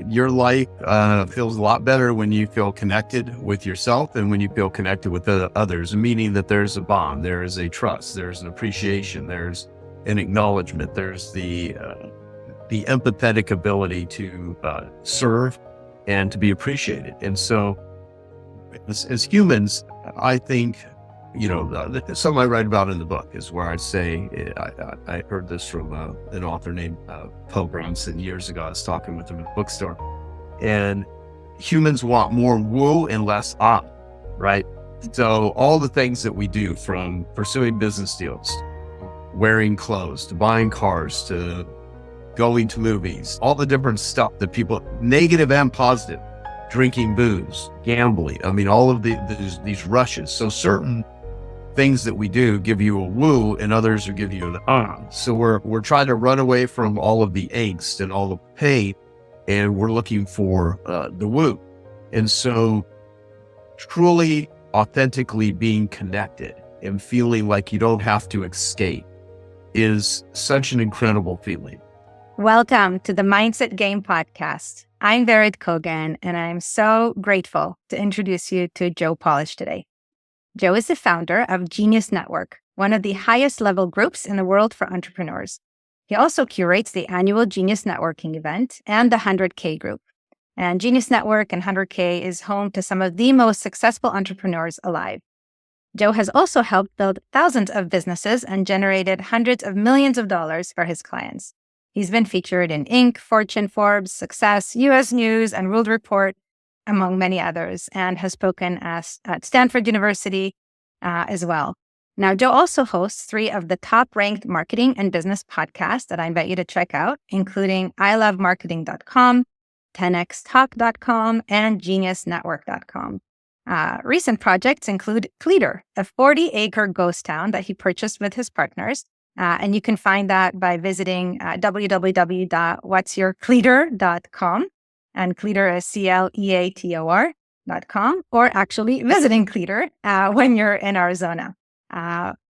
Your life feels a lot better when you feel connected with yourself and when you feel connected with others, meaning that there's a bond, there is a trust, there's an appreciation, there's an acknowledgement, there's the empathetic ability to serve and to be appreciated. And so as humans, I think, something I write about in the book is where I say, I heard this from an author named Poe Bronson years ago. I was talking with him at a bookstore, and humans want more woo and less ah, right? So all the things that we do, from pursuing business deals, wearing clothes, to buying cars, to going to movies, all the different stuff that people, negative and positive, drinking booze, gambling, all of these rushes. So certain things that we do give you a woo and others will give you an ah. So we're trying to run away from all of the angst and all the pain, and we're looking for the woo. And so truly, authentically being connected and feeling like you don't have to escape is such an incredible feeling. Welcome to the Mindset Game podcast. I'm Verit Kogan, and I'm so grateful to introduce you to Joe Polish today. Joe is the founder of Genius Network, one of the highest level groups in the world for entrepreneurs. He also curates the annual Genius Networking event and the 100K group. And Genius Network and 100K is home to some of the most successful entrepreneurs alive. Joe has also helped build thousands of businesses and generated hundreds of millions of dollars for his clients. He's been featured in Inc., Fortune, Forbes, Success, U.S. News, and World Report, among many others, and has spoken at Stanford University as well. Now, Joe also hosts 3 of the top-ranked marketing and business podcasts that I invite you to check out, including ilovemarketing.com, 10xtalk.com, and geniusnetwork.com. Recent projects include Cleater, a 40-acre ghost town that he purchased with his partners. And you can find that by visiting www.whatsyourcleater.com, and Cleater is CLEATOR.com, or actually visiting Cleater when you're in Arizona.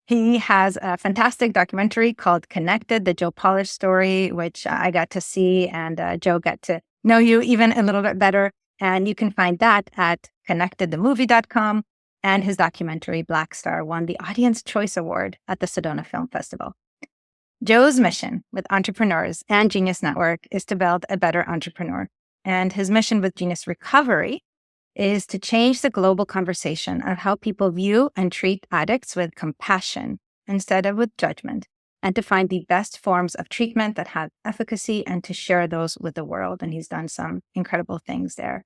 He has a fantastic documentary called Connected, the Joe Polish story, which I got to see, and Joe got to know you even a little bit better. And you can find that at connectedthemovie.com. And his documentary, Black Star, won the Audience Choice Award at the Sedona Film Festival. Joe's mission with entrepreneurs and Genius Network is to build a better entrepreneur. And his mission with Genius Recovery is to change the global conversation of how people view and treat addicts with compassion instead of with judgment, and to find the best forms of treatment that have efficacy and to share those with the world. And he's done some incredible things there.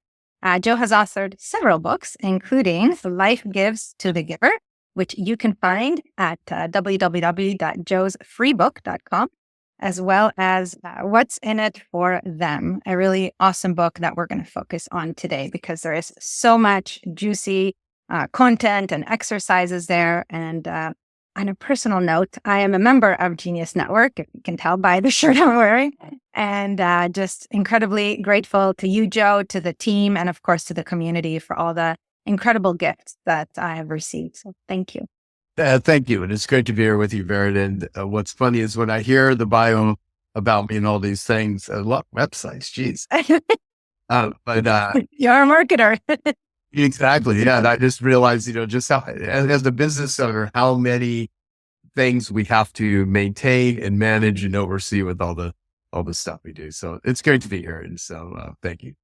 Joe has authored several books, including Life Gives to the Giver, which you can find at www.joesfreebook.com, as well as What's in It for Them, a really awesome book that we're going to focus on today because there is so much juicy content and exercises there. And on a personal note, I am a member of Genius Network, if you can tell by the shirt I'm wearing, and just incredibly grateful to you, Joe, to the team, and of course to the community for all the incredible gifts that I have received. So thank you. Thank you. And it's great to be here with you, Verit. And what's funny is when I hear the bio about me and all these things, I love websites, geez. But You're a marketer. Exactly. Yeah. And I just realized, just how, as a business owner, how many things we have to maintain and manage and oversee with all the stuff we do. So it's great to be here. And so thank you.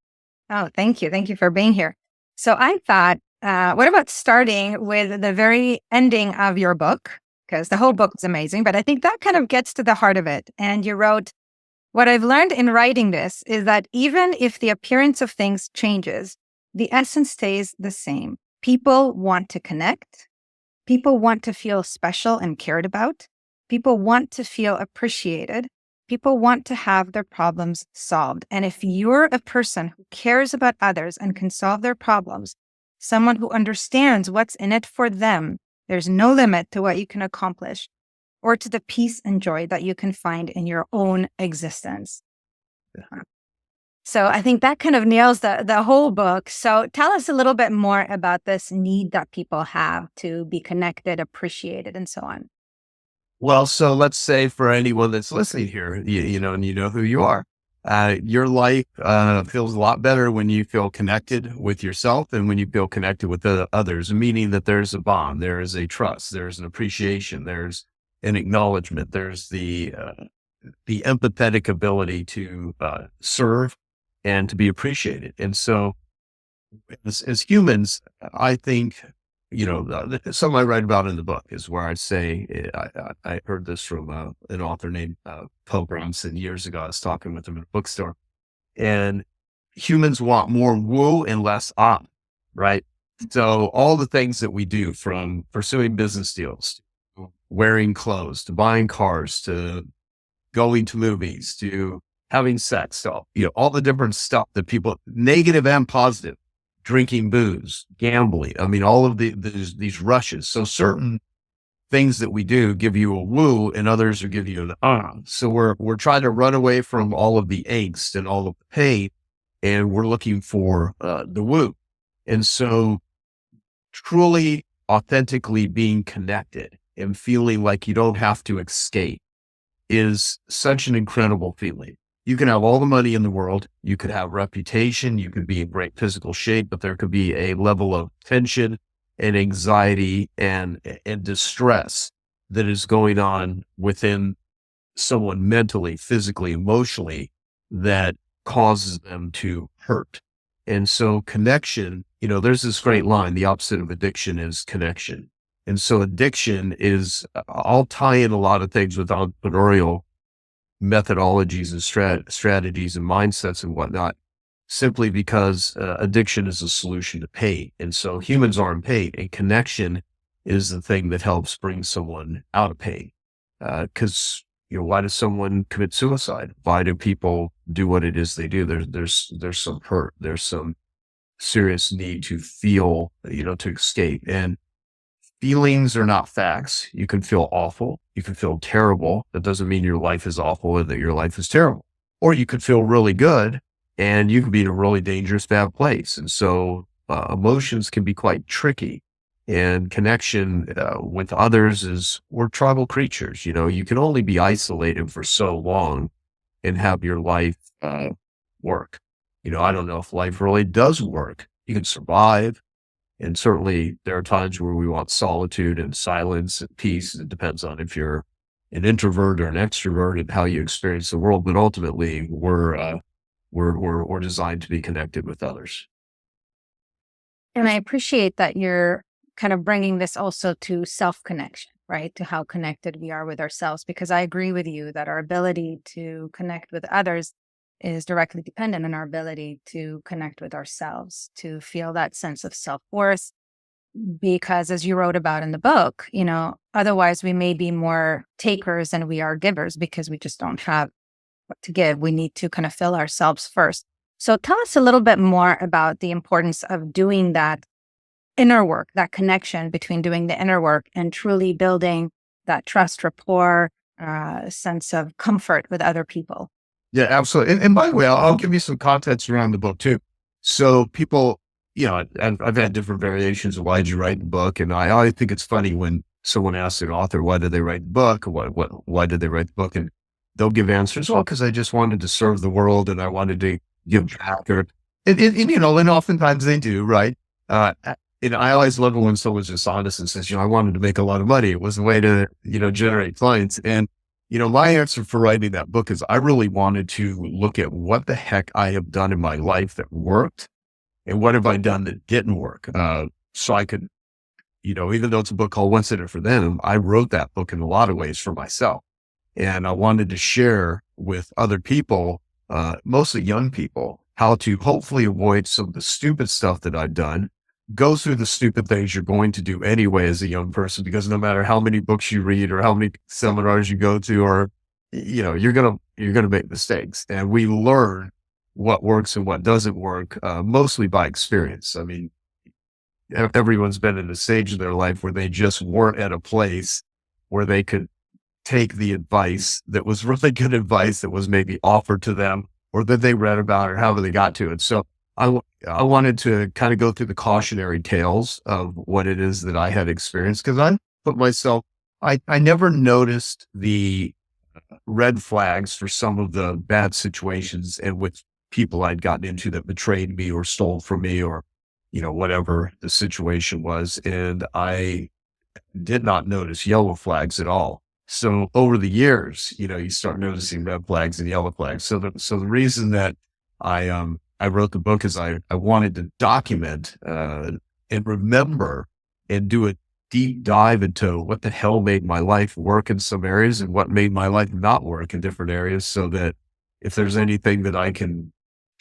Oh, thank you. Thank you for being here. So I thought, what about starting with the very ending of your book? Because the whole book is amazing, but I think that kind of gets to the heart of it. And you wrote, "What I've learned in writing this is that even if the appearance of things changes, the essence stays the same. People want to connect. People want to feel special and cared about. People want to feel appreciated. People want to have their problems solved. And if you're a person who cares about others and can solve their problems, someone who understands what's in it for them, there's no limit to what you can accomplish or to the peace and joy that you can find in your own existence." Yeah. So I think that kind of nails the whole book. So tell us a little bit more about this need that people have to be connected, appreciated, and so on. Well, so let's say for anyone that's listening here, and you know who you are. Your life feels a lot better when you feel connected with yourself and when you feel connected with the others, meaning that there's a bond, there is a trust, there's an appreciation, there's an acknowledgement, there's the empathetic ability to serve and to be appreciated. And so as humans, I think, something I write about in the book is where I say, I heard this from an author named Poe Bronson years ago. I was talking with him in a bookstore, and humans want more woo and less ah, right? So all the things that we do, from pursuing business deals, to wearing clothes, to buying cars, to going to movies, to having sex, so, all the different stuff that people, negative and positive, drinking booze, gambling. I mean, all of these rushes. So certain things that we do give you a woo and others will give you an ah. So we're trying to run away from all of the angst and all of the pain, and we're looking for the woo. And so truly, authentically being connected and feeling like you don't have to escape is such an incredible feeling. You can have all the money in the world, you could have reputation, you could be in great physical shape, but there could be a level of tension and anxiety and distress that is going on within someone mentally, physically, emotionally, that causes them to hurt. And so connection, there's this great line, the opposite of addiction is connection. And so addiction is, I'll tie in a lot of things with entrepreneurial methodologies and strategies and mindsets and whatnot, simply because addiction is a solution to pain. And so humans are in pain, and connection is the thing that helps bring someone out of pain. Because why does someone commit suicide? Why do people do what it is they do? There's some hurt. There's some serious need to feel, to escape. And feelings are not facts. You can feel awful. You can feel terrible. That doesn't mean your life is awful or that your life is terrible. Or you could feel really good and you could be in a really dangerous, bad place. And so emotions can be quite tricky. And connection with others is, we're tribal creatures. You can only be isolated for so long and have your life work. I don't know if life really does work. You can survive. And certainly there are times where we want solitude and silence and peace. It depends on if you're an introvert or an extrovert and how you experience the world. But ultimately, we're designed to be connected with others. And I appreciate that you're kind of bringing this also to self-connection, right? To how connected we are with ourselves, because I agree with you that our ability to connect with others is directly dependent on our ability to connect with ourselves, to feel that sense of self-worth. Because as you wrote about in the book, otherwise we may be more takers than we are givers because we just don't have what to give. We need to kind of fill ourselves first. So tell us a little bit more about the importance of doing that inner work, that connection between doing the inner work and truly building that trust, rapport, sense of comfort with other people. Yeah, absolutely. And by the way, I'll give you some context around the book too. So people, I've had different variations of why did you write the book? And I always think it's funny when someone asks an author, why did they write the book? Why did they write the book? And they'll give answers. Well, because I just wanted to serve the world and I wanted to give back. And oftentimes they do, right? And I always love it when someone's just honest and says, I wanted to make a lot of money. It was a way to, generate clients. And my answer for writing that book is I really wanted to look at what the heck I have done in my life that worked and what have I done that didn't work. So I could, even though it's a book called What's in It for Them, I wrote that book in a lot of ways for myself. And I wanted to share with other people, mostly young people, how to hopefully avoid some of the stupid stuff that I've done. Go through the stupid things you're going to do anyway as a young person, because no matter how many books you read or how many seminars you go to, or, you're going to make mistakes, and we learn what works and what doesn't work, mostly by experience. I mean, everyone's been in a stage of their life where they just weren't at a place where they could take the advice that was really good advice that was maybe offered to them or that they read about or however they got to it. So I wanted to kind of go through the cautionary tales of what it is that I had experienced, because I never noticed the red flags for some of the bad situations and with people I'd gotten into that betrayed me or stole from me or, whatever the situation was. And I did not notice yellow flags at all. So over the years, you start noticing red flags and yellow flags. So the reason that I wrote the book is I wanted to document, and remember and do a deep dive into what the hell made my life work in some areas and what made my life not work in different areas, so that if there's anything that I can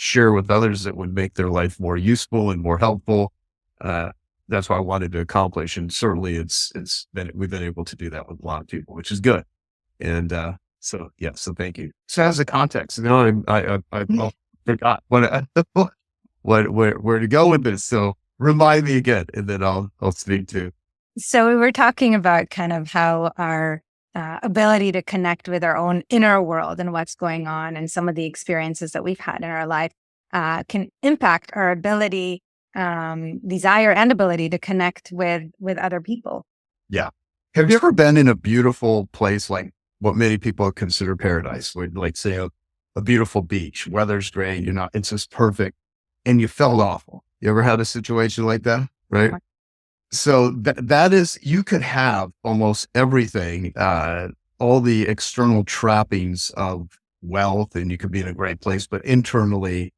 share with others that would make their life more useful and more helpful, that's what I wanted to accomplish. And certainly we've been able to do that with a lot of people, which is good. And, so thank you. So as a context, I forgot where to go with this. So remind me again, and then I'll speak to. So we were talking about kind of how our ability to connect with our own inner world and what's going on and some of the experiences that we've had in our life can impact our ability, desire and ability to connect with other people. Yeah. Have you ever been in a beautiful place, like what many people consider paradise, where, like, say a beautiful beach, weather's great, it's just perfect, and you felt awful? You ever had a situation like that? Right. So that is, you could have almost everything, all the external trappings of wealth, and you could be in a great place, but internally,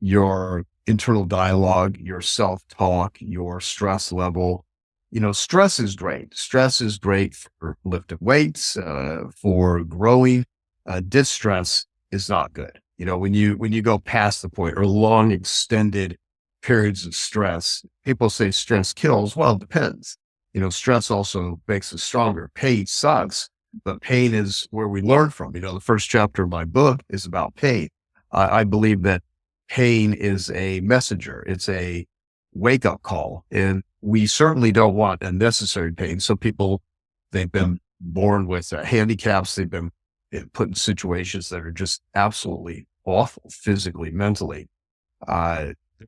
your internal dialogue, your self-talk, your stress level, stress is great. Stress is great for lifting weights, for growing. Distress is not good. When you go past the point or long extended periods of stress, people say stress kills. Well, it depends. Stress also makes us stronger. Pain sucks, but pain is where we learn from. The first chapter of my book is about pain. I believe that pain is a messenger. It's a wake up call, and we certainly don't want unnecessary pain. Some people, they've been born with handicaps. They've been put in situations that are just absolutely awful, physically, mentally.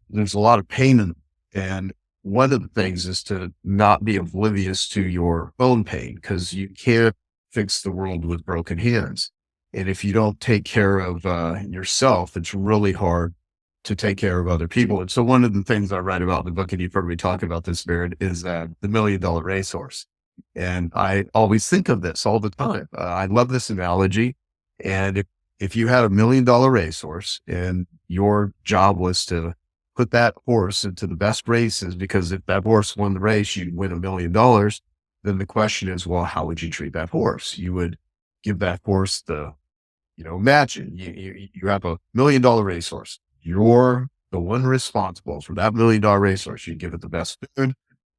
There's a lot of pain in them. And one of the things is to not be oblivious to your own pain, because you can't fix the world with broken hands. And if you don't take care of yourself, it's really hard to take care of other people. And so one of the things I write about in the book, and you've heard me talk about this, Baird, is the $1 million racehorse. And I always think of this all the time. I love this analogy. And if you had $1 million racehorse and your job was to put that horse into the best races, because if that horse won the race, you'd win $1 million. Then the question is, well, how would you treat that horse? You would give that horse imagine you have $1 million racehorse. You're the one responsible for that $1 million racehorse. You give it the best food,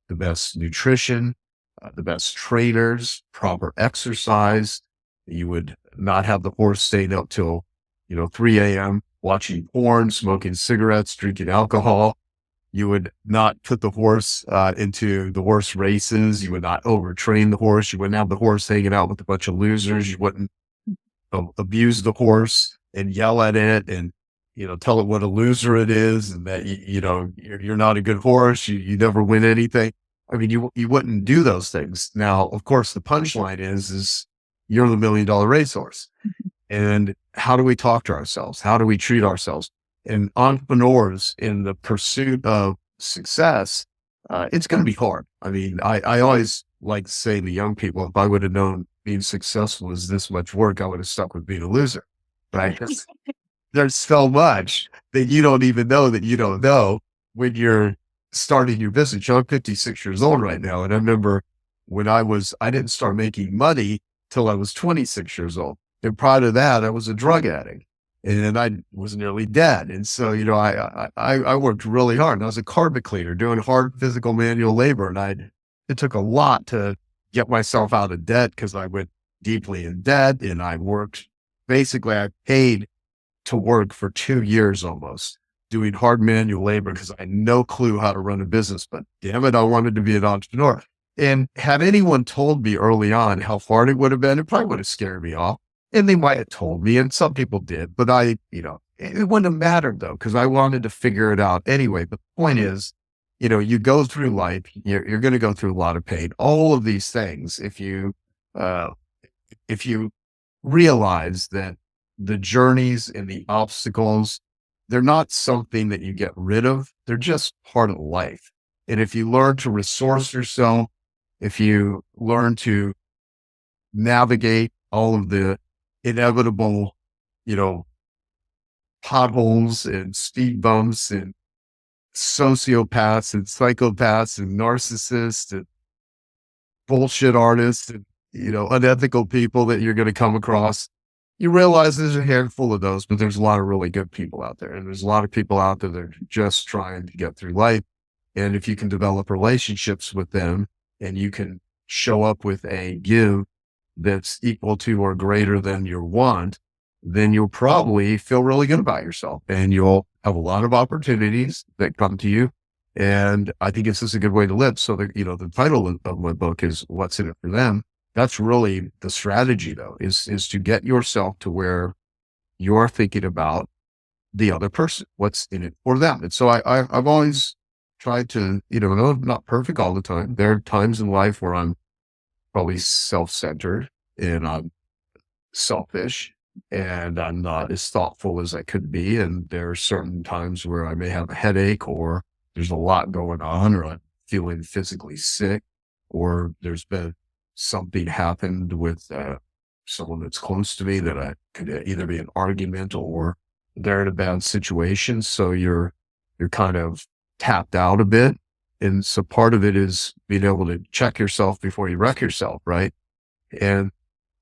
the best nutrition, the best trainers, proper exercise. You would not have the horse staying up till 3 a.m. watching porn, smoking cigarettes, drinking alcohol. You would not put the horse into the horse races. You would not overtrain the horse. You wouldn't have the horse hanging out with a bunch of losers. You wouldn't abuse the horse and yell at it and tell it what a loser it is, and that you're not a good horse. You never win anything. I mean, you wouldn't do those things. Now, of course, the punchline is you're the $1 million racehorse. And how do we talk to ourselves? How do we treat ourselves? And entrepreneurs, in the pursuit of success, it's going to be hard. I mean, I always like to say to young people, if I would have known being successful is this much work, I would have stuck with being a loser, right? There's so much that you don't even know that you don't know when you're starting your business. I'm 56 years old right now. And I remember when I didn't start making money till I was 26 years old. And prior to that, I was a drug addict, and I was nearly dead. And so, I worked really hard. And I was a carpet cleaner doing hard physical manual labor. And it took a lot to get myself out of debt, because I went deeply in debt, and I paid to work for 2 years almost doing hard manual labor, because I had no clue how to run a business, but damn it, I wanted to be an entrepreneur. And had anyone told me early on how hard it would have been, it probably would have scared me off. And they might have told me, and some people did, but it wouldn't have mattered though, because I wanted to figure it out anyway. But the point is, you go through life, you're going to go through a lot of pain. All of these things, if you realize that the journeys and the obstacles, they're not something that you get rid of. They're just part of life. And if you learn to resource yourself, if you learn to navigate all of the inevitable, you know, potholes and speed bumps and sociopaths and psychopaths and narcissists and bullshit artists and, unethical people that you're going to come across. You realize there's a handful of those, but there's a lot of really good people out there. And there's a lot of people out there that are just trying to get through life. And if you can develop relationships with them and you can show up with a give that's equal to or greater than your want, then you'll probably feel really good about yourself and you'll have a lot of opportunities that come to you. And I think it's just a good way to live. So the title of my book is What's in It for Them. That's really the strategy though, is to get yourself to where you're thinking about the other person, what's in it for them. And so I've always tried to, no, I'm not perfect all the time. There are times in life where I'm probably self-centered and I'm selfish and I'm not as thoughtful as I could be. And there are certain times where I may have a headache or there's a lot going on or I'm feeling physically sick or there's been something happened with someone that's close to me that I could either be an argument or they're in a bad situation. So you're kind of tapped out a bit. And so part of it is being able to check yourself before you wreck yourself. Right. And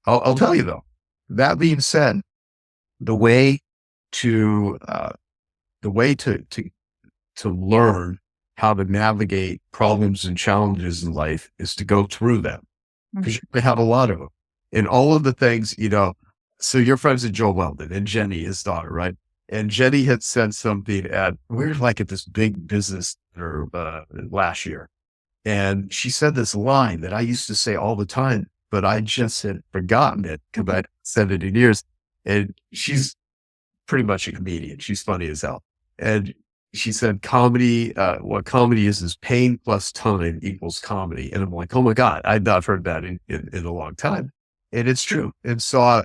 I'll tell you though, that being said, the way to learn how to navigate problems and challenges in life is to go through them because you have a lot of them and all of the things, so your friends at Joe Weldon and Jenny, his daughter, right? And Jenny had said something we were like at this big business last year. And she said this line that I used to say all the time, but I just had forgotten it because I said it in years. And she's pretty much a comedian. She's funny as hell. And she said comedy, what comedy is pain plus time equals comedy. And I'm like, oh my God, I've not heard that in a long time. And it's true. And so,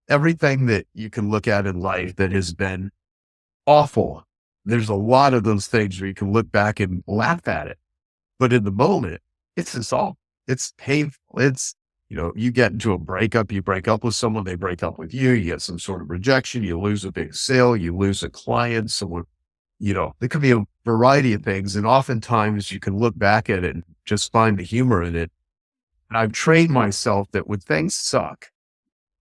everything that you can look at in life that has been awful, there's a lot of those things where you can look back and laugh at it. But in the moment, it's just all, it's painful. It's, you get into a breakup, you break up with someone, they break up with you, you get some sort of rejection, you lose a big sale, you lose a client, someone, there could be a variety of things. And oftentimes you can look back at it and just find the humor in it. And I've trained myself that when things suck,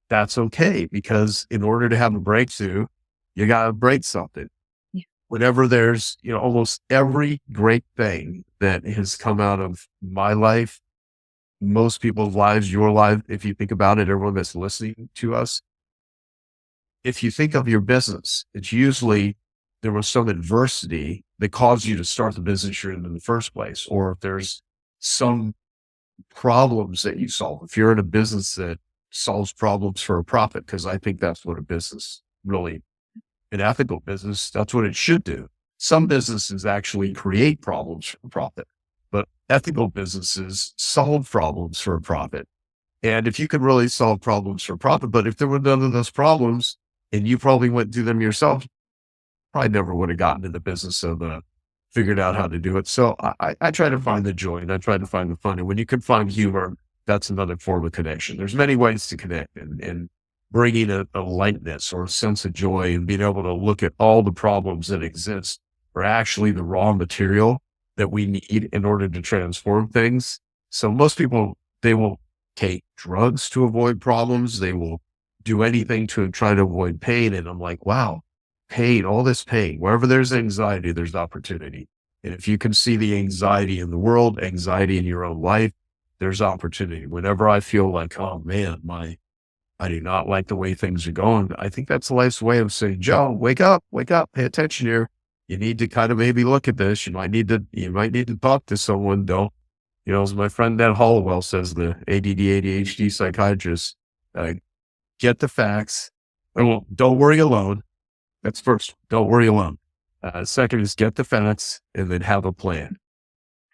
that's okay. Because in order to have a breakthrough, you got to break something. Yeah. Whenever there's, almost every great thing that has come out of my life, most people's lives, your life, if you think about it, everyone that's listening to us, if you think of your business, it's usually there was some adversity that caused you to start the business you're in the first place, or if there's some problems that you solve. If you're in a business that solves problems for a profit, because I think that's what a business really, an ethical business, that's what it should do. Some businesses actually create problems for profit, but ethical businesses solve problems for a profit. And if you could really solve problems for profit, but if there were none of those problems and you probably went through them yourself, probably never would have gotten in the business of figured out how to do it. So I try to find the joy and I try to find the fun. And when you can find humor, that's another form of connection. There's many ways to connect and bringing a lightness or a sense of joy and being able to look at all the problems that exist are actually the raw material that we need in order to transform things. So most people, they will take drugs to avoid problems. They will do anything to try to avoid pain. And I'm like, wow, pain, all this pain, wherever there's anxiety, there's opportunity. And if you can see the anxiety in the world, anxiety in your own life, there's opportunity. Whenever I feel like, oh man, I do not like the way things are going, I think that's life's way of saying, Joe, wake up, pay attention here. You need to kind of maybe look at this. You might need to talk to someone. Don't, as my friend Dan Hollowell says, the ADD, ADHD psychiatrist, get the facts. Well, don't worry alone. That's first. Don't worry alone. Second is get the facts and then have a plan.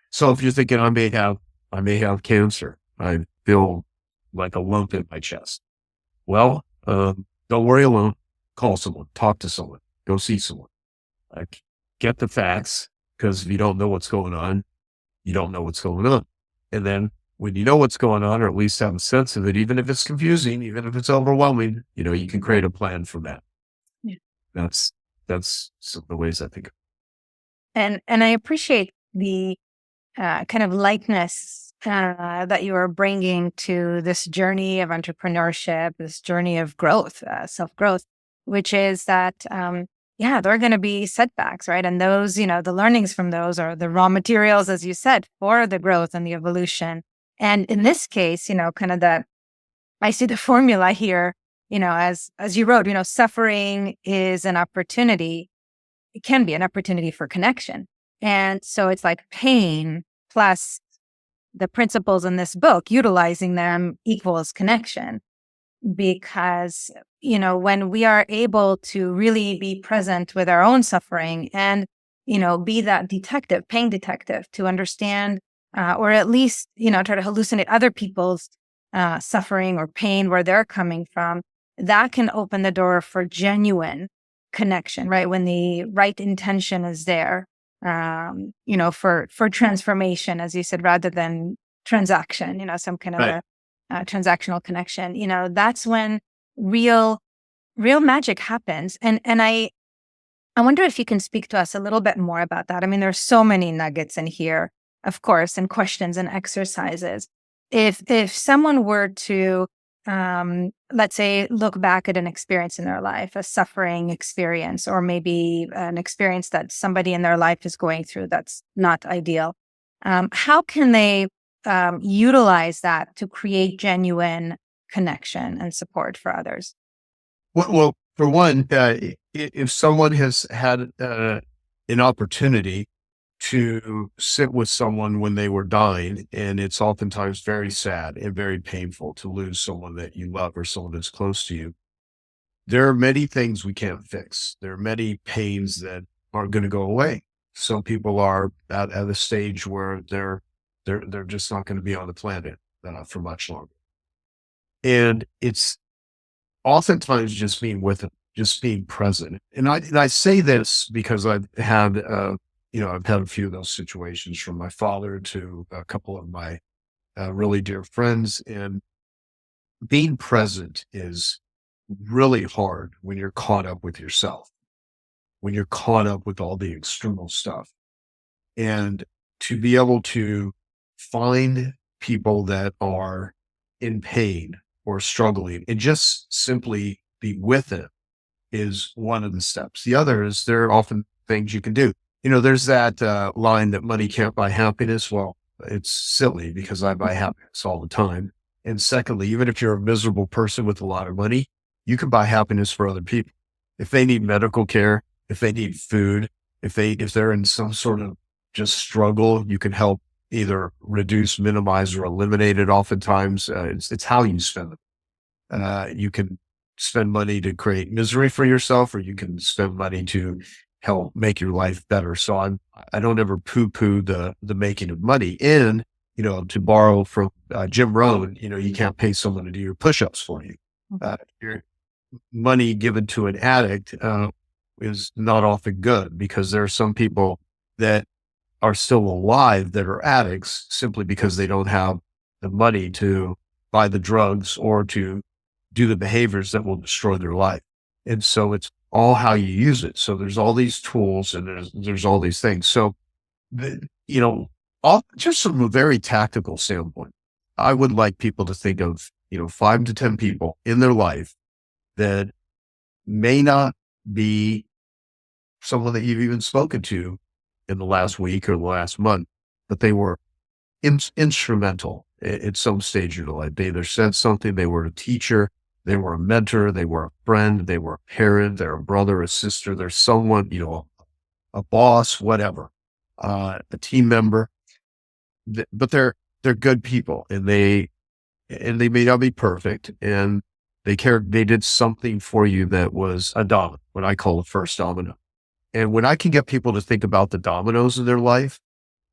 So if you're thinking I may have cancer, I feel like a lump in my chest. Well, don't worry alone. Call someone, talk to someone, go see someone. Like, get the facts, because if you don't know what's going on, you don't know what's going on. And then when you know what's going on, or at least have a sense of it, even if it's confusing, even if it's overwhelming, you can create a plan for that. Yeah. That's some of the ways I think. And I appreciate the kind of likeness that you are bringing to this journey of entrepreneurship, this journey of growth, self-growth, which is that, there are going to be setbacks, right? And those, the learnings from those are the raw materials, as you said, for the growth and the evolution. And in this case, I see the formula here, as you wrote, suffering is an opportunity. It can be an opportunity for connection. And so it's like pain plus the principles in this book, utilizing them equals connection. Because, when we are able to really be present with our own suffering and, be that detective, pain detective, to understand, or at least, try to hallucinate other people's suffering or pain, where they're coming from, that can open the door for genuine connection, right? When the right intention is there, for transformation, as you said, rather than transaction, some kind of Right. a transactional connection, that's when real magic happens. And I wonder if you can speak to us a little bit more about that. I mean, there's so many nuggets in here, of course, and questions and exercises. If someone were to, let's say, look back at an experience in their life, a suffering experience, or maybe an experience that somebody in their life is going through that's not ideal, how can they utilize that to create genuine connection and support for others? Well, for one, if someone has had an opportunity to sit with someone when they were dying, and it's oftentimes very sad and very painful to lose someone that you love or someone that's close to you. There are many things we can't fix. There are many pains that aren't going to go away. Some people are at a stage where they're just not going to be on the planet for much longer. And it's oftentimes just being with it, just being present. And I say this because I've had I've had a few of those situations, from my father to a couple of my really dear friends. And being present is really hard when you're caught up with yourself, when you're caught up with all the external stuff. And to be able to find people that are in pain or struggling and just simply be with it is one of the steps. The other is, there are often things you can do. There's that line that money can't buy happiness. Well, it's silly, because I buy happiness all the time. And secondly, even if you're a miserable person with a lot of money, you can buy happiness for other people. If they need medical care, if they need food, if they're in some sort of just struggle, you can help either reduce, minimize, or eliminate it. Oftentimes, it's how you spend it. You can spend money to create misery for yourself, or you can spend money to help make your life better. So I don't ever poo-poo the making of money. And, to borrow from Jim Rohn, you can't pay someone to do your push-ups for you. Your money given to an addict is not often good, because there are some people that are still alive that are addicts simply because they don't have the money to buy the drugs or to do the behaviors that will destroy their life. And so it's all how you use it. So there's all these tools, and there's all these things. So, just from a very tactical standpoint, I would like people to think of, 5 to 10 people in their life that may not be someone that you've even spoken to in the last week or the last month, but they were instrumental at some stage of your life. They either said something, they were a teacher, they were a mentor, they were a friend, they were a parent, they're a brother, a sister, they're someone, a boss, whatever, a team member. But they're good people, and they may not be perfect, and they did something for you that was a domino, what I call the first domino. And when I can get people to think about the dominoes in their life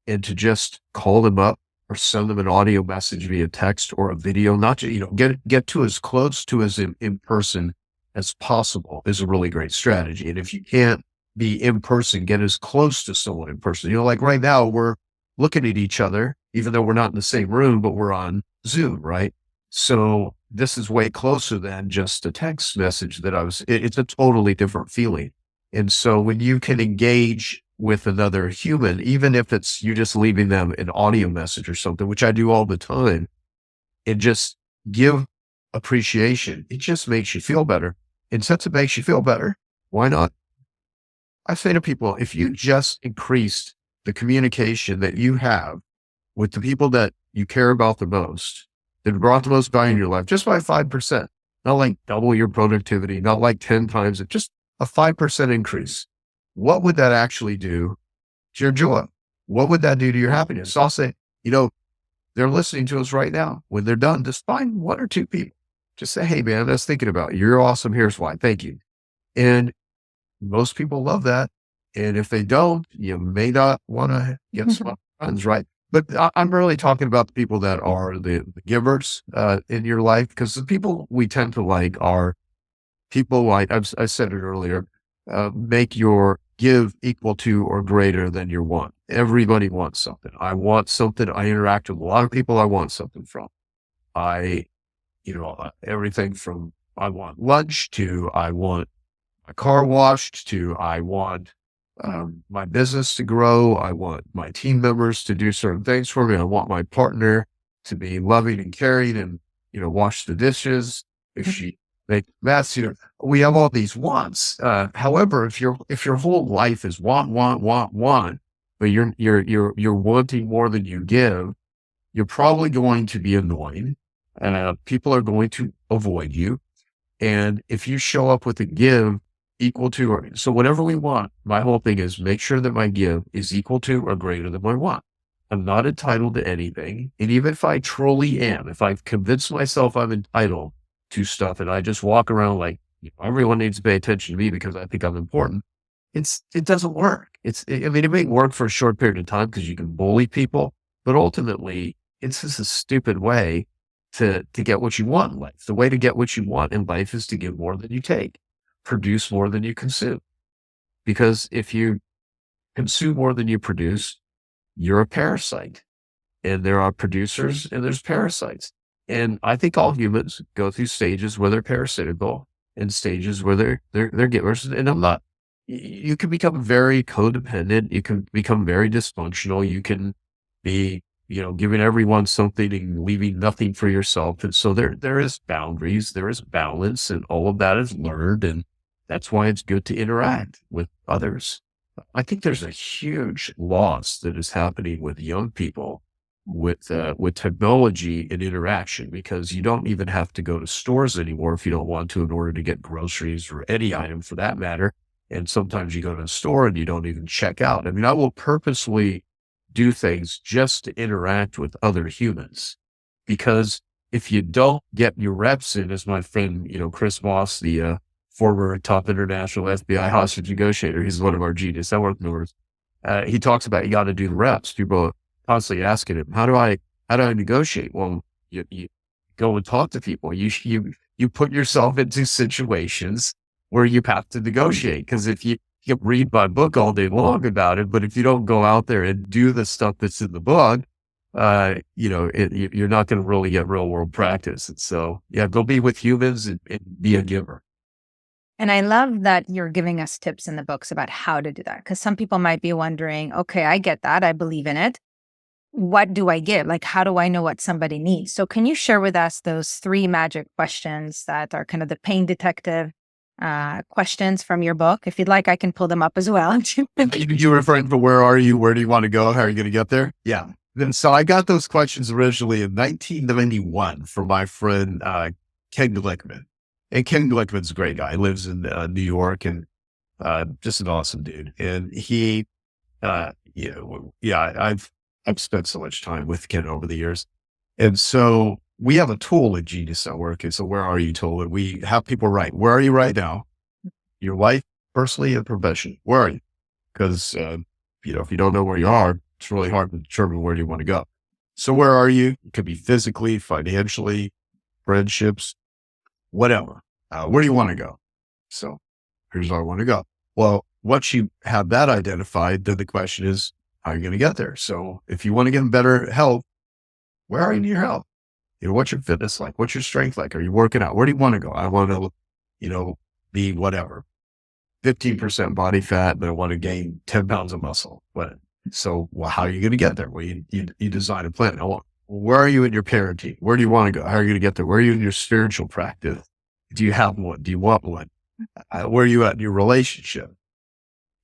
and to just call them up or send them an audio message via text or a video, not to, get to as close to as in person as possible is a really great strategy. And if you can't be in person, get as close to someone in person. Like right now, we're looking at each other, even though we're not in the same room, but we're on Zoom, right? So this is way closer than just a text message it's a totally different feeling. And so when you can engage with another human, even if it's you just leaving them an audio message or something, which I do all the time, and just give appreciation, it just makes you feel better. And since it makes you feel better, why not? I say to people, if you just increased the communication that you have with the people that you care about the most, that brought the most value in your life, just by 5%, not like double your productivity, not like 10 times it, just a 5% increase. What would that actually do to your joy? What would that do to your happiness? So I'll say, they're listening to us right now. When they're done, just find one or two people. Just say, hey, man, I was thinking about you. You're awesome. Here's why. Thank you. And most people love that. And if they don't, you may not want to get some friends, right? But I'm really talking about the people that are the givers in your life, because the people we tend to like are people like, I said it earlier, make your give equal to or greater than your want. Everybody wants something. I want something. I interact with a lot of people I want something from. Everything from I want lunch to I want my car washed to I want my business to grow. I want my team members to do certain things for me. I want my partner to be loving and caring and, wash the dishes. If she make mess, we have all these wants. However, if your whole life is want, but you're wanting more than you give, you're probably going to be annoying. People are going to avoid you. And if you show up with a give equal to, so whatever we want, my whole thing is make sure that my give is equal to or greater than my want. I'm not entitled to anything. And even if I truly am, if I've convinced myself I'm entitled to stuff and I just walk around like everyone needs to pay attention to me because I think I'm important, it doesn't work. It may work for a short period of time because you can bully people, but ultimately it's just a stupid way to get what you want in life. The way to get what you want in life is to give more than you take, produce more than you consume. Because if you consume more than you produce, you're a parasite. And there are producers and there's parasites. And I think all humans go through stages where they're parasitical and stages where they're givers. And you can become very codependent. You can become very dysfunctional. You can be, giving everyone something and leaving nothing for yourself. And so there is boundaries, there is balance, and all of that is learned. And that's why it's good to interact with others. I think there's a huge loss that is happening with young people with technology and interaction, because you don't even have to go to stores anymore if you don't want to in order to get groceries or any item for that matter. And sometimes you go to a store and you don't even check out. I will purposely do things just to interact with other humans, because if you don't get your reps in, as my friend, Chris Moss, the former top international FBI hostage negotiator, he's one of our Genius Network members. He talks about you got to do the reps. People are constantly asking him, how do I negotiate? Well, you go and talk to people. You put yourself into situations where you have to negotiate, because if you can read my book all day long about it, but if you don't go out there and do the stuff that's in the book, you're not going to really get real world practice. And so, go be with humans and be a giver. And I love that you're giving us tips in the books about how to do that, because some people might be wondering, okay, I get that. I believe in it. What do I give? Like, how do I know what somebody needs? So can you share with us those 3 magic questions that are kind of the pain detective questions from your book? If you'd like, I can pull them up as well. You're referring to where are you? Where do you want to go? How are you going to get there? Yeah. So I got those questions originally in 1991 from my friend, Ken Glickman. And Ken Glickman's a great guy. He lives in New York and just an awesome dude. And he, I've spent so much time with Ken over the years. And so we have a tool at Genius Network. It's a where are you tool. And we have people write, where are you right now? Your life, personally and professionally. Where are you? Because, if you don't know where you are, it's really hard to determine where you want to go. So where are you? It could be physically, financially, friendships, whatever. Where do you want to go? So here's where I want to go. Well, once you have that identified, then the question is, how are you going to get there? So if you want to get in better health, where are you in your health? What's your fitness like? What's your strength like? Are you working out? Where do you want to go? I want to, be whatever, 15% body fat, but I want to gain 10 pounds of muscle. So how are you going to get there? Well, you design a plan. Where are you in your parenting? Where do you want to go? How are you going to get there? Where are you in your spiritual practice? Do you have one? Do you want one? Where are you at in your relationship?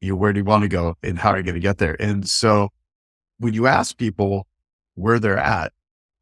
Where do you want to go and how are you going to get there? And so when you ask people where they're at,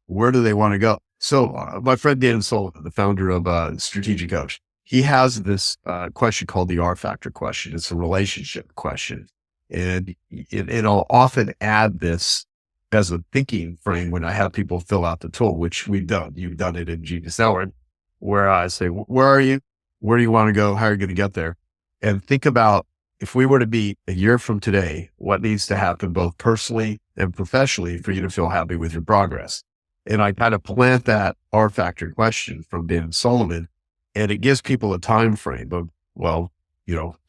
where do they want to go? So my friend Dan Sullivan, the founder of Strategic Coach, he has this question called the R factor question. It's a relationship question. And I'll often add this as a thinking frame when I have people fill out the tool, which we've done. You've done it in Genius Network, where I say, where are you? Where do you want to go? How are you going to get there? And think about, if we were to be a year from today, what needs to happen both personally and professionally for you to feel happy with your progress? And I kind of plant that R factor question from Dan Sullivan, and it gives people a time frame of,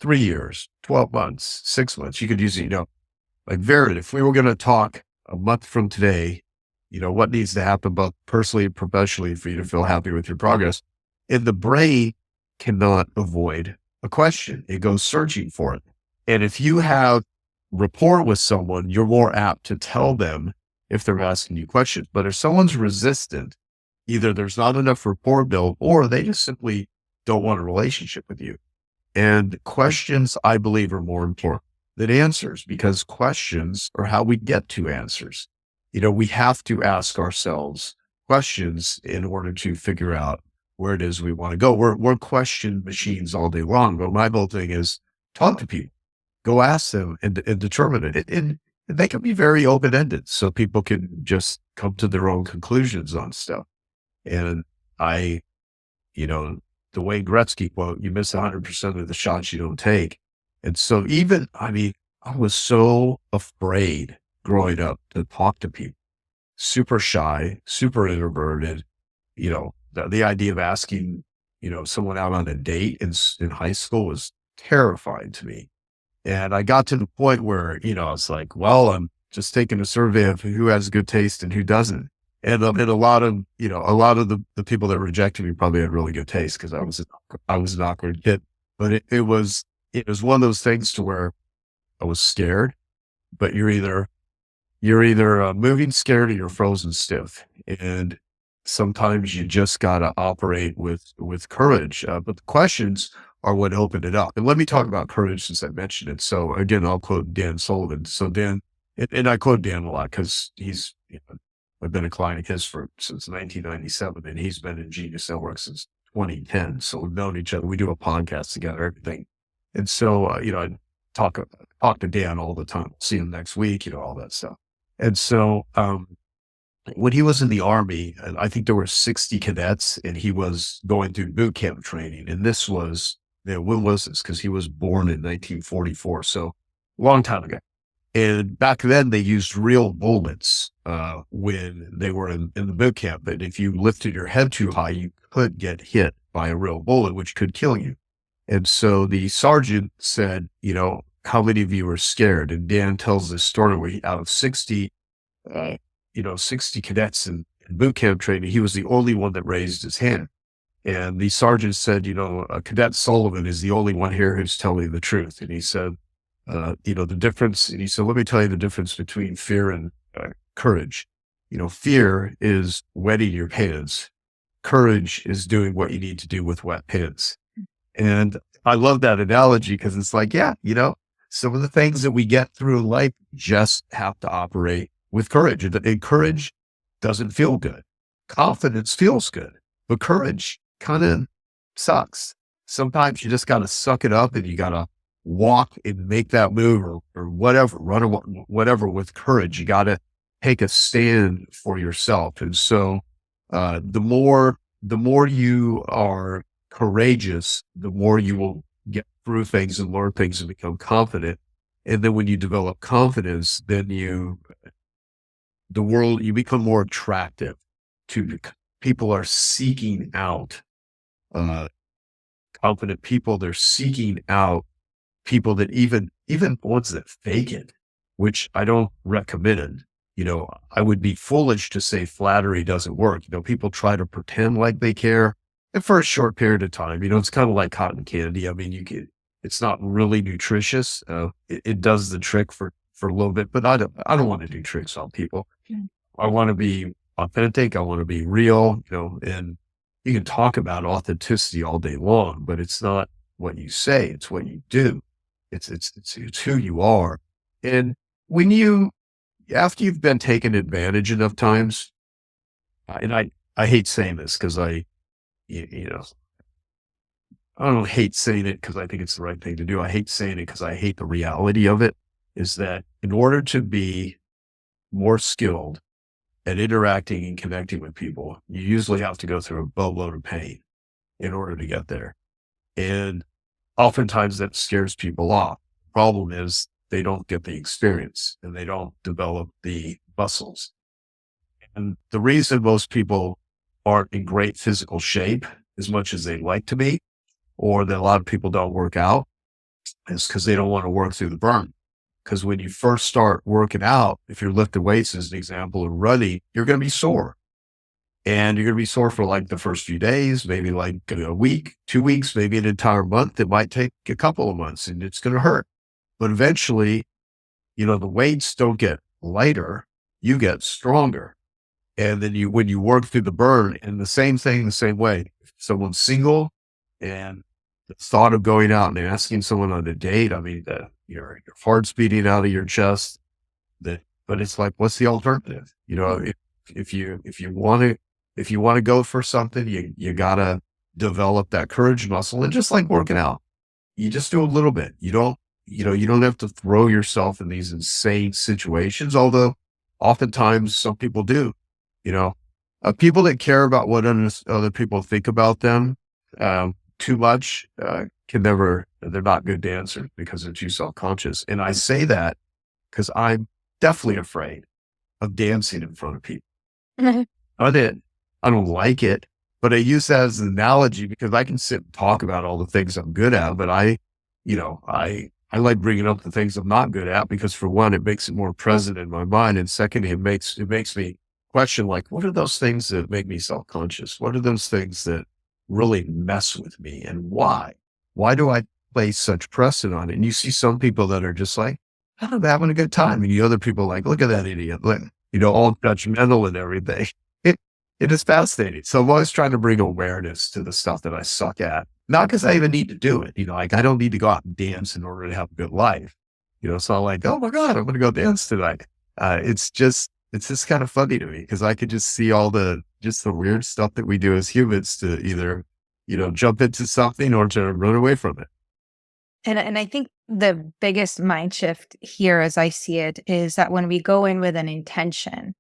3 years, 12 months, 6 months. You could use it, like Verit, if we were going to talk a month from today, what needs to happen both personally and professionally for you to feel happy with your progress? And the brain cannot avoid a question. It goes searching for it. And if you have rapport with someone, you're more apt to tell them if they're asking you questions. But if someone's resistant, either there's not enough rapport built or they just simply don't want a relationship with you. And questions, I believe, are more important than answers, because questions are how we get to answers. We have to ask ourselves questions in order to figure out where it is we want to go. We're question machines all day long, but my whole thing is talk to people, go ask them and determine it. And they can be very open-ended so people can just come to their own conclusions on stuff. And the Wayne Gretzky quote, you miss 100% of the shots you don't take. And so I was so afraid growing up to talk to people, super shy, super introverted. The idea of asking, someone out on a date in high school was terrifying to me. And I got to the point where, I was like, well, I'm just taking a survey of who has good taste and who doesn't. And a lot of the people that rejected me probably had really good taste because I was an awkward kid. But it was one of those things to where I was scared, but you're either moving scared or you're frozen stiff. And sometimes you just got to operate with courage. But the questions are what opened it up. And let me talk about courage since I mentioned it. So again, I'll quote Dan Sullivan. So Dan, and I quote Dan a lot because he's, I've been a client of his since 1997, and he's been in Genius Network since 2010. So we've known each other. We do a podcast together, everything. And so, I talk to Dan all the time. See him next week, all that stuff. And so, when he was in the Army, and I think there were 60 cadets, and he was going through boot camp training. And this was, when was this? Because he was born in 1944. So long time ago. And back then they used real bullets when they were in the boot camp. But if you lifted your head too high, you could get hit by a real bullet, which could kill you. And so the sergeant said, how many of you are scared? And Dan tells this story where out of 60 cadets in boot camp training, he was the only one that raised his hand. And the sergeant said, Cadet Sullivan is the only one here who's telling the truth. And he said, the difference, and he said, let me tell you the difference between fear and courage. Fear is wetting your pants. Courage is doing what you need to do with wet pants. And I love that analogy because it's like, some of the things that we get through life just have to operate with courage. And courage doesn't feel good. Confidence feels good, but courage kind of sucks. Sometimes you just got to suck it up and you got to walk and make that move or whatever, run or whatever with courage. You got to take a stand for yourself. And so, the more you are courageous, the more you will get through things and learn things and become confident. And then when you develop confidence, then the world, you become more attractive to people are seeking out uh, confident people. They're seeking out people that even ones that fake it, which I don't recommend. I would be foolish to say flattery doesn't work. People try to pretend like they care, and for a short period of time. It's kind of like cotton candy. I mean, it's not really nutritious. It does the trick for a little bit, but I don't want to do tricks on people. I want to be authentic. I want to be real. And you can talk about authenticity all day long, but it's not what you say; it's what you do. It's who you are. And when after you've been taken advantage enough times, and I hate saying this because you, you know, I don't hate saying it because I think it's the right thing to do. I hate saying it because I hate the reality of it, is that in order to be more skilled at interacting and connecting with people, you usually have to go through a boatload of pain in order to get there. And oftentimes that scares people off. Problem is they don't get the experience and they don't develop the muscles. And the reason most people aren't in great physical shape as much as they'd like to be, or that a lot of people don't work out, is because they don't want to work through the burn. Because when you first start working out, if you're lifting weights as an example or running, you're going to be sore. And you're going to be sore for like the first few days, maybe like a week, 2 weeks, maybe an entire month. It might take a couple of months and it's going to hurt. But eventually, the weights don't get lighter, you get stronger. And then when you work through the burn, and the same thing, the same way, if someone's single and the thought of going out and asking someone on a date, I mean, your heart's beating out of your chest, but it's like, what's the alternative? If you want to go for something, you gotta develop that courage muscle. And just like working out, you just do a little bit. You don't have to throw yourself in these insane situations. Although oftentimes some people do, people that care about what other people think about them, too much, they're not good dancers because they're too self-conscious. And I say that because I'm definitely afraid of dancing in front of people. I don't like it, but I use that as an analogy because I can sit and talk about all the things I'm good at, but I like bringing up the things I'm not good at because, for one, it makes it more present in my mind, and second, it makes me question, like, what are those things that make me self-conscious? What are those things that really mess with me, and why? Why do I place such precedent on it? And you see some people that are just like, oh, I'm having a good time, and the other people like, look at that idiot, like, all judgmental and everything. It is fascinating. So I'm always trying to bring awareness to the stuff that I suck at. Not because I even need to do it. Like, I don't need to go out and dance in order to have a good life. It's not like, oh my God, I'm going to go dance tonight. It's just kind of funny to me because I could just see all the weird stuff that we do as humans to either, jump into something or to run away from it. And I think the biggest mind shift here, as I see it, is that when we go in with an intention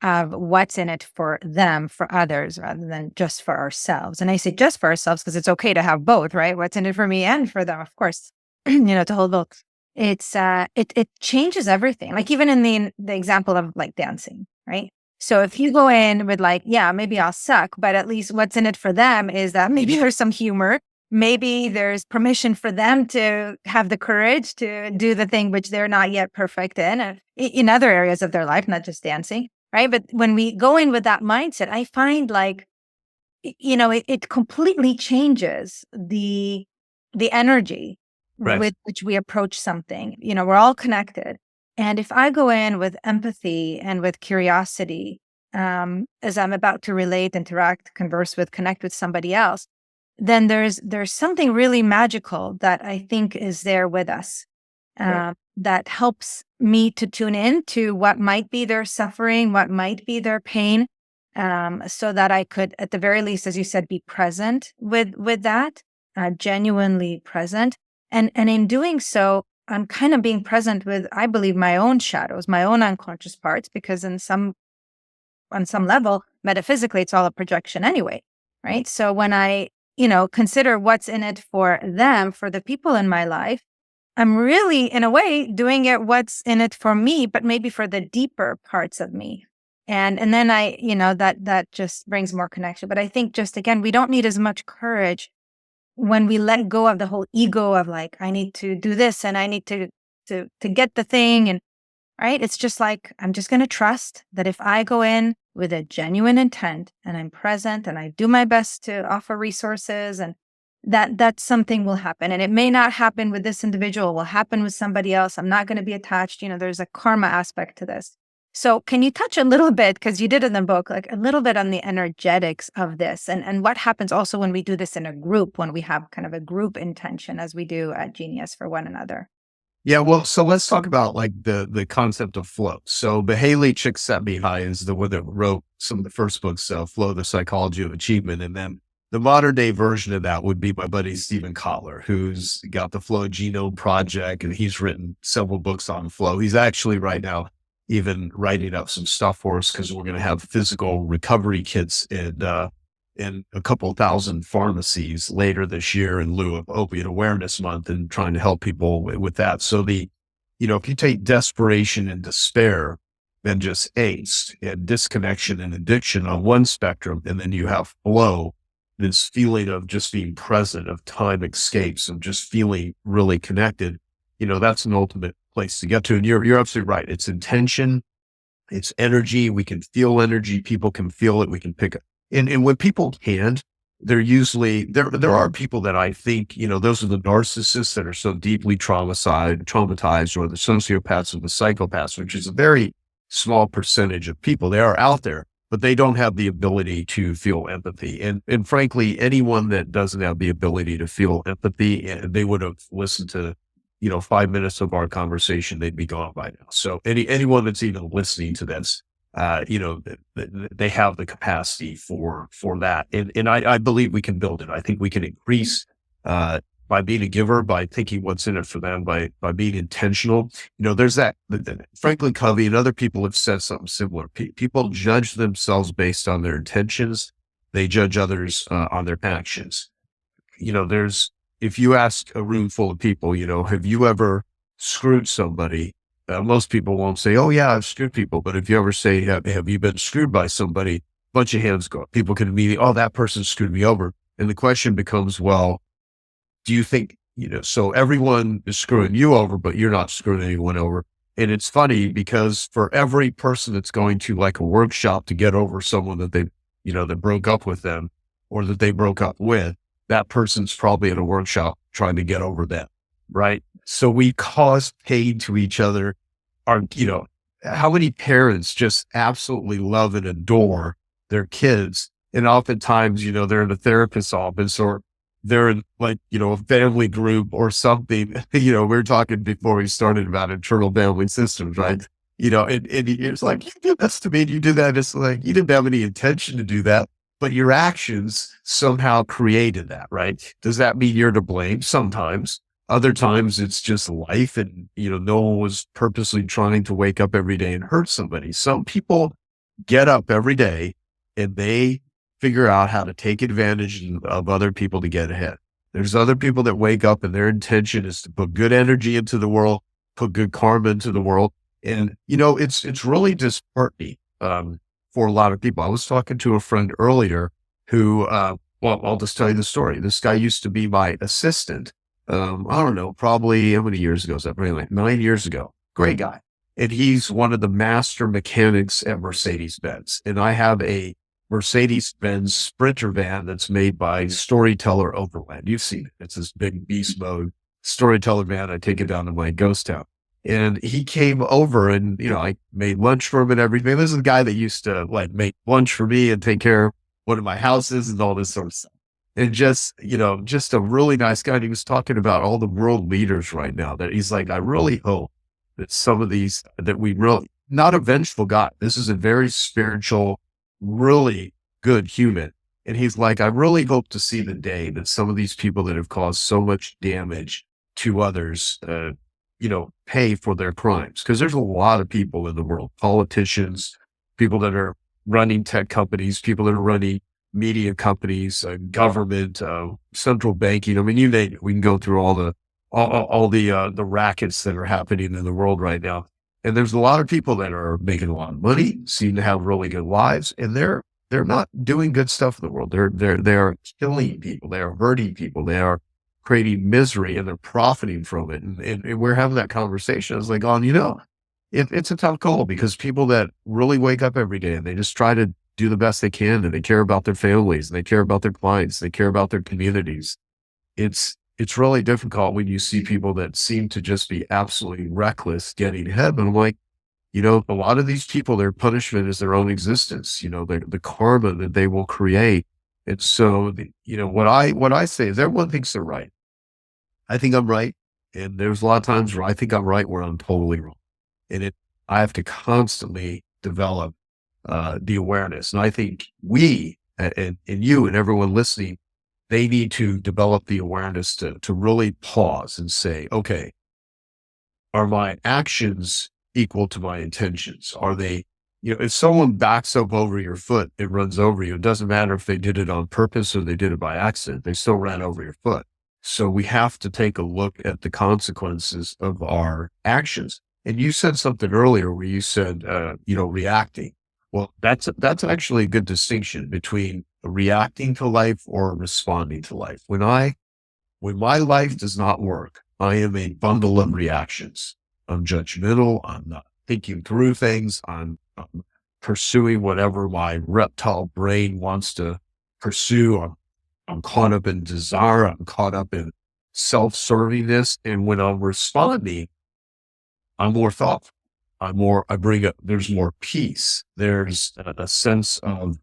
of what's in it for them, for others, rather than just for ourselves. And I say just for ourselves because it's okay to have both, right? What's in it for me and for them, of course, to hold both. It's, it changes everything. Like even in the example of like dancing, right? So if you go in with like, yeah, maybe I'll suck, but at least what's in it for them is that maybe there's some humor. Maybe there's permission for them to have the courage to do the thing which they're not yet perfect in other areas of their life, not just dancing. Right. But when we go in with that mindset, I find like, it completely changes the energy with which we approach something. We're all connected. And if I go in with empathy and with curiosity, as I'm about to relate, interact, converse with, connect with somebody else, then there's something really magical that I think is there with us. That helps me to tune in to what might be their suffering, what might be their pain, so that I could, at the very least, as you said, be present with that, genuinely present. And in doing so, I'm kind of being present with, I believe, my own shadows, my own unconscious parts, because on some level, metaphysically, it's all a projection anyway, right? So when I, consider what's in it for them, for the people in my life, I'm really, in a way, doing it what's in it for me, but maybe for the deeper parts of me. And then that just brings more connection. But I think just again, we don't need as much courage when we let go of the whole ego of like, I need to do this and I need to get the thing. And right. It's just like, I'm just going to trust that if I go in with a genuine intent and I'm present and I do my best to offer resources and that something will happen. And it may not happen with this individual, it will happen with somebody else. I'm not going to be attached. There's a karma aspect to this. So can you touch a little bit, because you did in the book, like a little bit on the energetics of this and what happens also when we do this in a group, when we have kind of a group intention as we do at Genius for one another? Yeah, well, so let's talk about like the concept of flow. So Mihaly Csikszentmihalyi is the one that wrote some of the first books, Flow, the Psychology of Achievement. And then the modern day version of that would be my buddy Stephen Kotler, who's got the Flow Genome Project, and he's written several books on flow. He's actually right now even writing up some stuff for us because we're going to have physical recovery kits in a couple thousand pharmacies later this year in lieu of Opiate Awareness Month, and trying to help people with that. So if you take desperation and despair and just angst and disconnection and addiction on one spectrum, and then you have flow, this feeling of just being present, of time escapes, of just feeling really connected, that's an ultimate place to get to. And you're absolutely right. It's intention, it's energy. We can feel energy. People can feel it. We can pick it. And when people can't, they're usually, there are people that I think, those are the narcissists that are so deeply traumatized, or the sociopaths or the psychopaths, which is a very small percentage of people. They are out there, but they don't have the ability to feel empathy. And frankly, anyone that doesn't have the ability to feel empathy, they would have listened to 5 minutes of our conversation, they'd be gone by now. So anyone that's even listening to this, they have the capacity for that. And I believe we can build it. I think we can increase, by being a giver, by thinking what's in it for them, by being intentional. There's that, Franklin Covey and other people have said something similar. People judge themselves based on their intentions. They judge others, on their actions. If you ask a room full of people, have you ever screwed somebody? Most people won't say, oh yeah, I've screwed people. But if you ever say, have you been screwed by somebody? A bunch of hands go up. People can immediately, oh, that person screwed me over. And the question becomes, well, do you think, so everyone is screwing you over, but you're not screwing anyone over. And it's funny because for every person that's going to like a workshop to get over someone that that broke up with them, or that they broke up with, that person's probably at a workshop trying to get over them. Right. So we cause pain to each other. How many parents just absolutely love and adore their kids? And oftentimes, they're in a therapist's office, or they're in a family group or something. We were talking before we started about internal family systems, right? And it's like, you did this to me, and you did that. It's like, you didn't have any intention to do that, but your actions somehow created that, right? Does that mean you're to blame? Sometimes. Other times it's just life, and, no one was purposely trying to wake up every day and hurt somebody. Some people get up every day and they figure out how to take advantage of other people to get ahead. There's other people that wake up and their intention is to put good energy into the world, put good karma into the world. And, it's really disheartening, for a lot of people. I was talking to a friend earlier who, I'll just tell you the story. This guy used to be my assistant. I don't know, probably how many years ago is that? Probably like 9 years ago. Great guy. And he's one of the master mechanics at Mercedes-Benz. And I have a Mercedes-Benz Sprinter van that's made by Storyteller Overland. You've seen it. It's this big beast mode Storyteller van. I take it down to my ghost town. And he came over and, I made lunch for him and everything. This is a guy that used to make lunch for me and take care of one of my houses and all this sort of stuff. And just a really nice guy. And he was talking about all the world leaders right now, that he's like, I really hope that some of these, that we really, not a vengeful guy. This is a very spiritual, really good human. And he's like, I really hope to see the day that some of these people that have caused so much damage to others, pay for their crimes. Because there's a lot of people in the world, politicians, people that are running tech companies, people that are running media companies, government, central banking. I mean, you name it. We can go through all the all the rackets that are happening in the world right now. And there's a lot of people that are making a lot of money, seem to have really good lives, and they're not doing good stuff in the world. They're killing people. They are hurting people. They are creating misery, and they're profiting from it. And we're having that conversation. I was like, oh, it's a tough call, because people that really wake up every day and they just try to do the best they can, and they care about their families, and they care about their clients, they care about their communities. It's really difficult when you see people that seem to just be absolutely reckless getting ahead. But I'm like, a lot of these people, their punishment is their own existence, the karma that they will create. And so, what I say is everyone thinks they're right. I think I'm right. And there's a lot of times where I think I'm right, where I'm totally wrong. And I have to constantly develop the awareness. And I think we, and you and everyone listening, they need to develop the awareness to really pause and say, okay, are my actions equal to my intentions? Are they, if someone backs up over your foot, it runs over you. It doesn't matter if they did it on purpose or they did it by accident, they still ran over your foot. So we have to take a look at the consequences of our actions. And you said something earlier where you said, reacting. Well, that's actually a good distinction between reacting to life or responding to life. When my life does not work, I am a bundle of reactions. I'm judgmental. I'm not thinking through things. I'm pursuing whatever my reptile brain wants to pursue. I'm caught up in desire. I'm caught up in self-servingness. And when I'm responding, I'm more thoughtful. There's more peace. There's a sense of,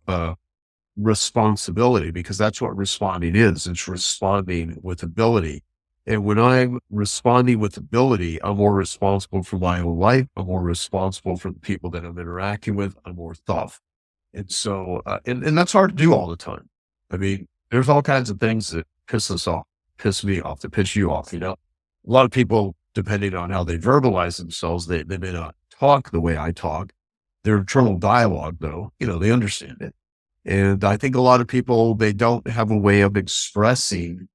responsibility, because that's what responding is. It's responding with ability. And when I'm responding with ability, I'm more responsible for my own life. I'm more responsible for the people that I'm interacting with. I'm more thoughtful. And so, and that's hard to do all the time. I mean, there's all kinds of things that piss us off, piss me off, that piss you off. A lot of people, depending on how they verbalize themselves, they may not talk the way I talk. Their internal dialogue, though, they understand it. And I think a lot of people, they don't have a way of expressing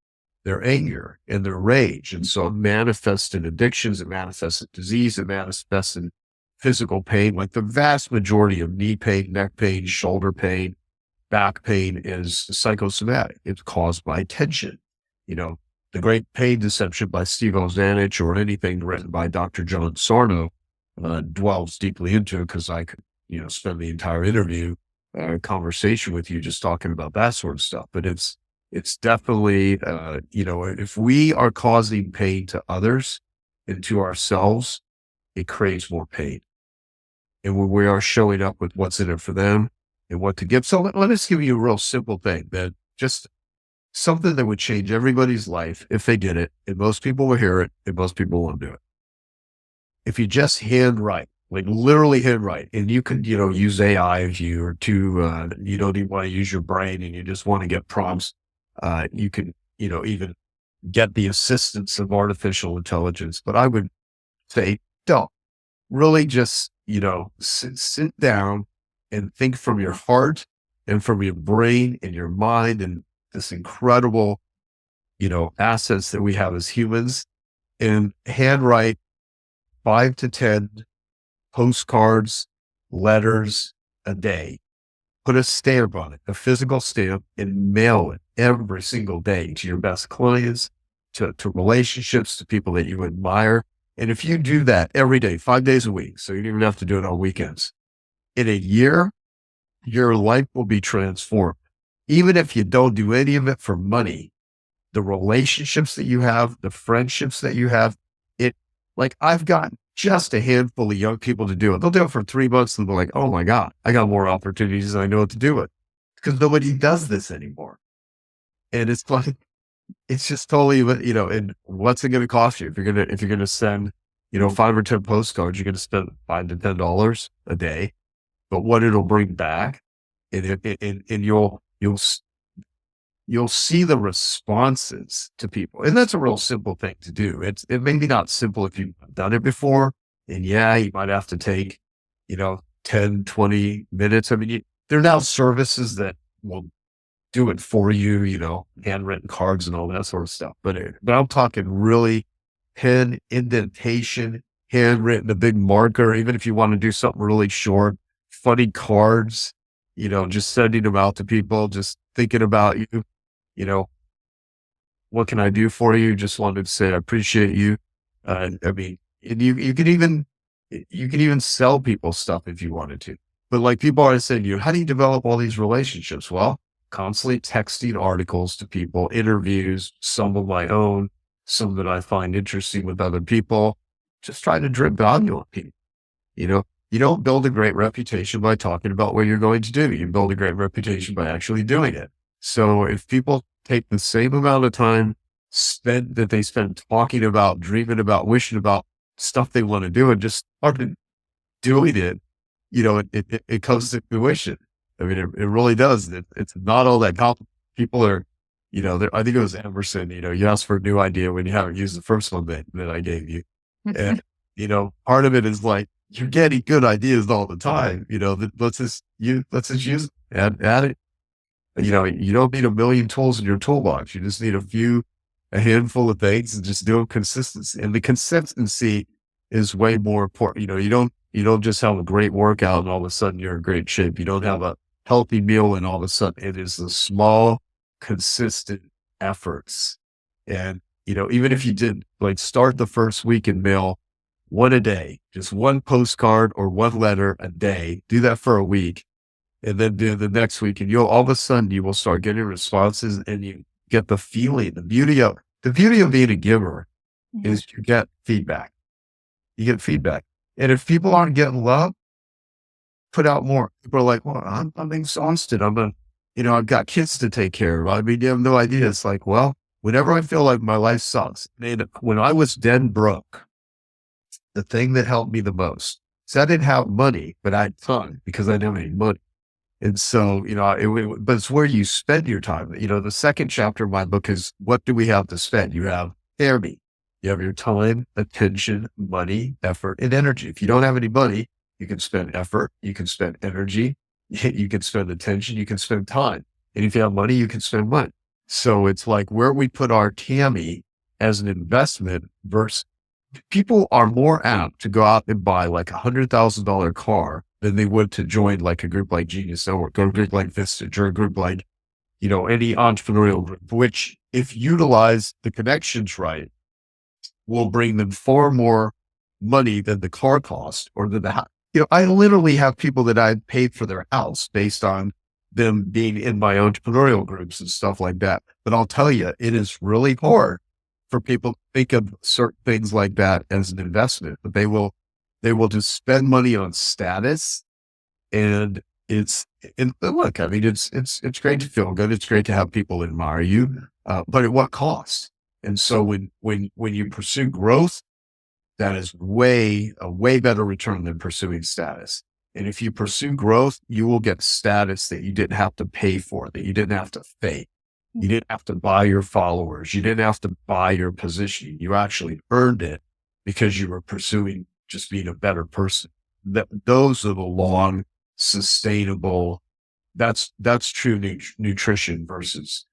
their anger and their rage. And so it manifests in addictions, it manifests in disease, it manifests in physical pain. Like the vast majority of knee pain, neck pain, shoulder pain, back pain is psychosomatic. It's caused by tension. The Great Pain Deception by Steve Ozanich, or anything written by Dr. John Sarno, dwells deeply into it, because I could, spend the entire interview conversation with you just talking about that sort of stuff. But it's definitely, if we are causing pain to others and to ourselves, it creates more pain. And when we are showing up with what's in it for them and what to give. So let us give you a real simple thing, that just something that would change everybody's life if they did it. And most people will hear it, and most people won't do it. If you just handwrite, like literally handwrite, and you could, use AI if you are too, you don't even want to use your brain and you just want to get prompts. You can, even get the assistance of artificial intelligence. But I would say, don't really just, sit down and think from your heart and from your brain and your mind, and this incredible, assets that we have as humans, and handwrite 5 to 10 postcards, letters a day. Put a stamp on it, a physical stamp, and mail it every single day to your best clients, to relationships, to people that you admire. And if you do that every day, 5 days a week, so you don't even have to do it on weekends, in a year, your life will be transformed. Even if you don't do any of it for money, the relationships that you have, the friendships that you have, I've got just a handful of young people to do it. They'll do it for 3 months and they're like, oh my God, I got more opportunities than I know what to do with, because nobody does this anymore. And it's like, it's just totally, and what's it going to cost you? If you're going to send, 5 or 10 postcards, you're going to spend $5 to $10 a day, but what it'll bring back, and you'll see the responses to people. And that's a real simple thing to do. It may be not simple if you've done it before. And yeah, you might have to take, 10, 20 minutes. I mean, there are now services that will do it for you, handwritten cards and all that sort of stuff. But I'm talking really pen, indentation, handwritten, a big marker, even if you want to do something really short, funny cards, just sending them out to people, just thinking about you, you know, what can I do for you? Just wanted to say I appreciate you. I mean, and you could even sell people stuff if you wanted to. But like people always say to you, how do you develop all these relationships? Well, constantly texting articles to people, interviews, some of my own, some that I find interesting with other people, just trying to drip value on people. You don't build a great reputation by talking about what you're going to do. You build a great reputation by actually doing it. So if people take the same amount of time that they spend talking about, dreaming about, wishing about stuff they want to do and just start doing it, it comes to fruition. I mean, it really does. It's not all that complicated. People are, I think it was Emerson, you ask for a new idea when you haven't used the first one that I gave you. And, part of it is like, you're getting good ideas all the time, let's just use it, add it. You don't need a million tools in your toolbox. You just need a handful of things and just do them consistently. And the consistency is way more important. You don't just have a great workout and all of a sudden you're in great shape. You don't have a healthy meal and all of a sudden it is the small, consistent efforts. And, even if you did like start the first week and mail one a day, just one postcard or one letter a day, do that for a week. And then do the next week, and all of a sudden you will start getting responses, and you get the feeling. The beauty of being a giver is you get feedback. You get feedback, and if people aren't getting love, put out more. People are like, "Well, I'm exhausted. I've got kids to take care of. I mean, you have no idea." It's like, well, whenever I feel like my life sucks, and when I was dead broke, the thing that helped me the most is I didn't have money, but I had fun because I didn't have any money. And so, but it's where you spend your time. The second chapter of my book is what do we have to spend? You have therapy. You have your time, attention, money, effort, and energy. If you don't have any money, you can spend effort, you can spend energy, you can spend attention, you can spend time. And if you have money, you can spend money. So it's like where we put our Tammy as an investment versus people are more apt to go out and buy like $100,000 car than they would to join like a group like Genius Network or a group like Vistage or a group like, any entrepreneurial group, which if utilized the connections right, will bring them far more money than the car cost or than the house. I literally have people that I paid for their house based on them being in my entrepreneurial groups and stuff like that. But I'll tell you, it is really hard for people to think of certain things like that as an investment, but they will just spend money on status. And look, I mean, it's great to feel good. It's great to have people admire you, but at what cost? And so when you pursue growth, that is a way better return than pursuing status. And if you pursue growth, you will get status that you didn't have to pay for, that you didn't have to fake. You didn't have to buy your followers. You didn't have to buy your position. You actually earned it because you were pursuing just being a better person. Those are the long, sustainable, that's true nutrition versus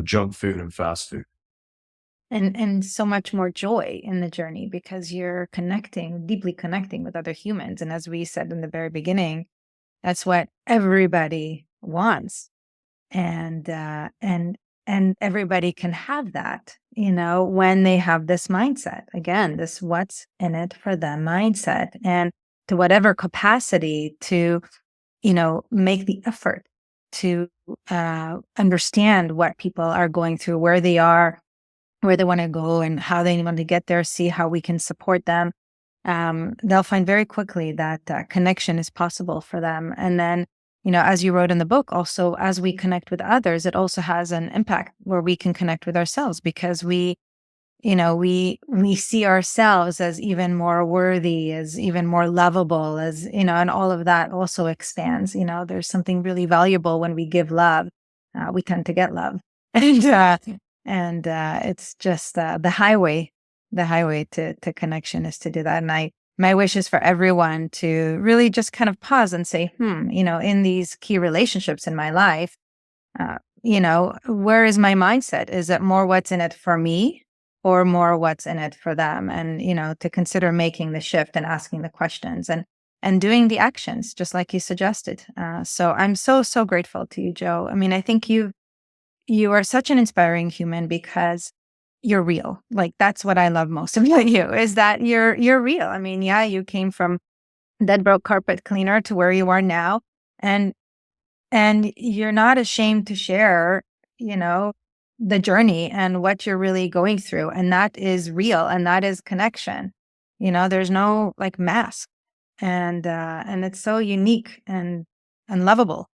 junk food and fast food. And so much more joy in the journey because you're deeply connecting with other humans. And as we said in the very beginning, that's what everybody wants. And everybody can have that, when they have this mindset. Again, this what's in it for them mindset, and to whatever capacity to, make the effort to understand what people are going through, where they are, where they want to go, and how they want to get there, see how we can support them. They'll find very quickly that connection is possible for them. And then, as you wrote in the book, also, as we connect with others, it also has an impact where we can connect with ourselves because we see ourselves as even more worthy, as even more lovable, as, and all of that also expands. There's something really valuable when we give love. We tend to get love. And it's just the highway to connection is to do that. And my wish is for everyone to really just kind of pause and say, in these key relationships in my life, where is my mindset? Is it more what's in it for me? or more what's in it for them, and to consider making the shift and asking the questions and doing the actions just like you suggested. So I'm so grateful to you, Joe. I mean, I think you are such an inspiring human because you're real. Like, that's what I love most about you, is that you're real. I mean, yeah, you came from dead broke carpet cleaner to where you are now, and you're not ashamed to share, you know, the journey and what you're really going through. And that is real, and that is connection. There's no like mask. And it's so unique and lovable.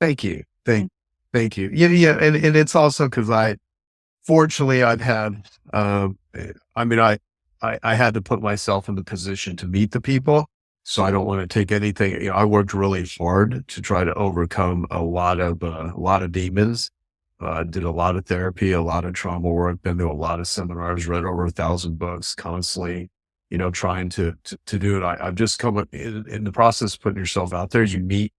Thank you. Mm. Thank you. Yeah. And it's also because fortunately, I've had, I mean, I had to put myself in the position to meet the people. So I don't want to take anything. I worked really hard to try to overcome a lot of demons. Did a lot of therapy, a lot of trauma work, been to a lot of seminars, read over 1,000 books, constantly, trying to do it. I've just come up in the process of putting yourself out there. You meet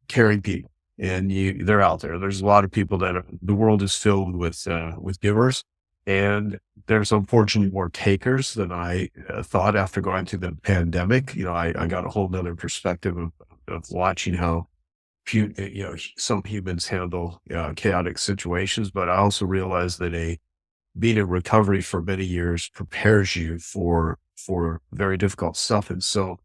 caring people, and they're out there. There's a lot of people the world is filled with givers, and there's unfortunately more takers than I thought after going through the pandemic. I got a whole nother perspective of watching how some humans handle chaotic situations, but I also realized that being in recovery for many years prepares you for very difficult stuff. And so,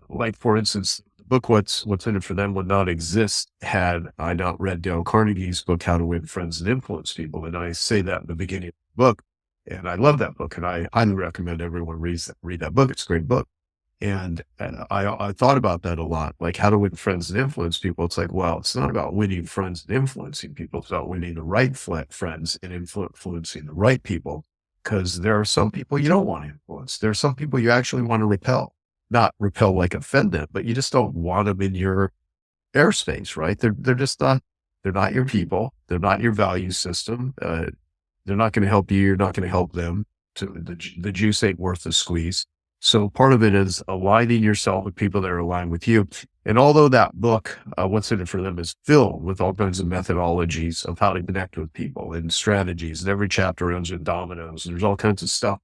like, for instance, the book "What's in It for Them" would not exist had I not read Dale Carnegie's book "How to Win Friends and Influence People." And I say that in the beginning of the book, and I love that book, and I highly recommend everyone read that book. It's a great book. And I thought about that a lot, like how to win friends and influence people. It's like, well, it's not about winning friends and influencing people. It's about winning the right friends and influencing the right people. Because there are some people you don't want to influence. There are some people you actually want to repel, not repel like offend them, but you just don't want them in your airspace, right? They're just not. They're not your people. They're not your value system. They're not going to help you. You're not going to help them. The juice ain't worth the squeeze. So part of it is aligning yourself with people that are aligned with you. And although that book, "What's in It for Them," is filled with all kinds of methodologies of how to connect with people and strategies, and every chapter ends in dominoes, and there's all kinds of stuff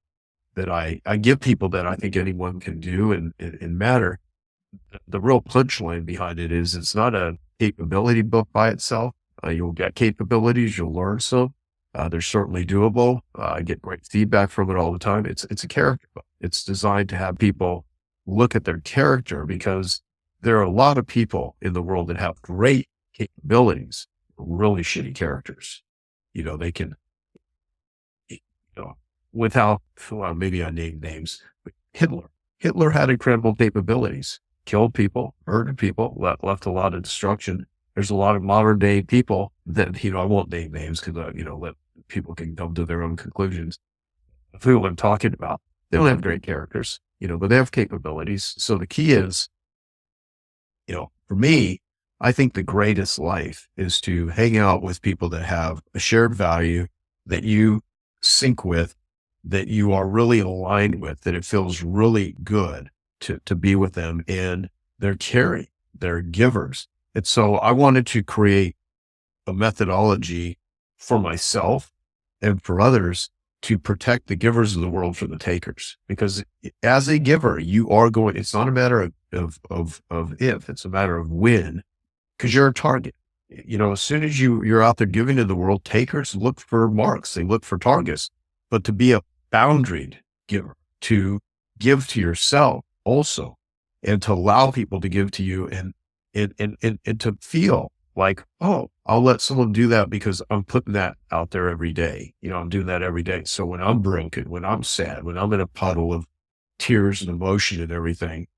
that I give people that I think anyone can do and matter. The real punchline behind it is it's not a capability book by itself. You'll get capabilities, you'll learn some. They're certainly doable. I get great feedback from it all the time. It's a character book. It's designed to have people look at their character, because there are a lot of people in the world that have great capabilities, really shitty characters. They can, you know, without, well, maybe I name names, but Hitler had incredible capabilities, killed people, murdered people, left a lot of destruction. There's a lot of modern day people that, I won't name names because, let people can come to their own conclusions of who I'm talking about. They don't have great characters, but they have capabilities. So the key is, for me, I think the greatest life is to hang out with people that have a shared value, that you sync with, that you are really aligned with, that it feels really good to be with them, and they're caring, they're givers. And so I wanted to create a methodology for myself and for others to protect the givers of the world from the takers. Because as a giver, you are going, it's not a matter of if, it's a matter of when, because you're a target. As soon as you're out there giving to the world, takers look for marks, they look for targets. But to be a boundaried giver, to give to yourself also, and to allow people to give to you, and to feel like, oh, I'll let someone do that because I'm putting that out there every day. I'm doing that every day. So when I'm broken, when I'm sad, when I'm in a puddle of tears and emotion and everything,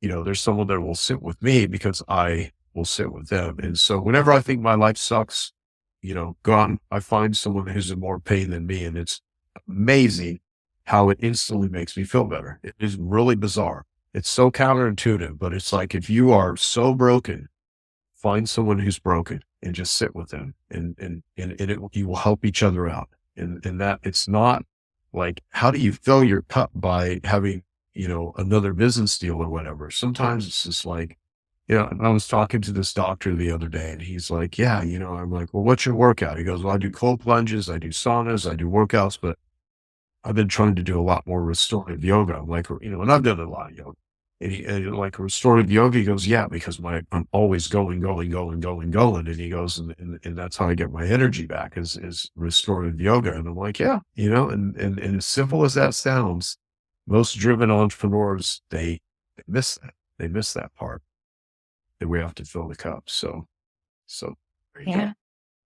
there's someone that will sit with me because I will sit with them. And so whenever I think my life sucks, gone, I find someone who's in more pain than me. And it's amazing how it instantly makes me feel better. It is really bizarre. It's so counterintuitive, but it's like, if you are so broken, find someone who's broken and just sit with them, and you will help each other out. And that it's not like, how do you fill your cup by having, another business deal or whatever? Sometimes it's just like, I was talking to this doctor the other day and he's like, yeah, I'm like, well, what's your workout? He goes, well, I do cold plunges, I do saunas, I do workouts, but I've been trying to do a lot more restorative yoga. I'm like, and I've done a lot of yoga. And like restorative yoga, he goes, yeah, because I'm always going, going, going, going, going. And he goes, and that's how I get my energy back is restorative yoga. And I'm like, yeah, and as simple as that sounds, most driven entrepreneurs, they miss that. They miss that part that we have to fill the cup. So there you go. Yeah.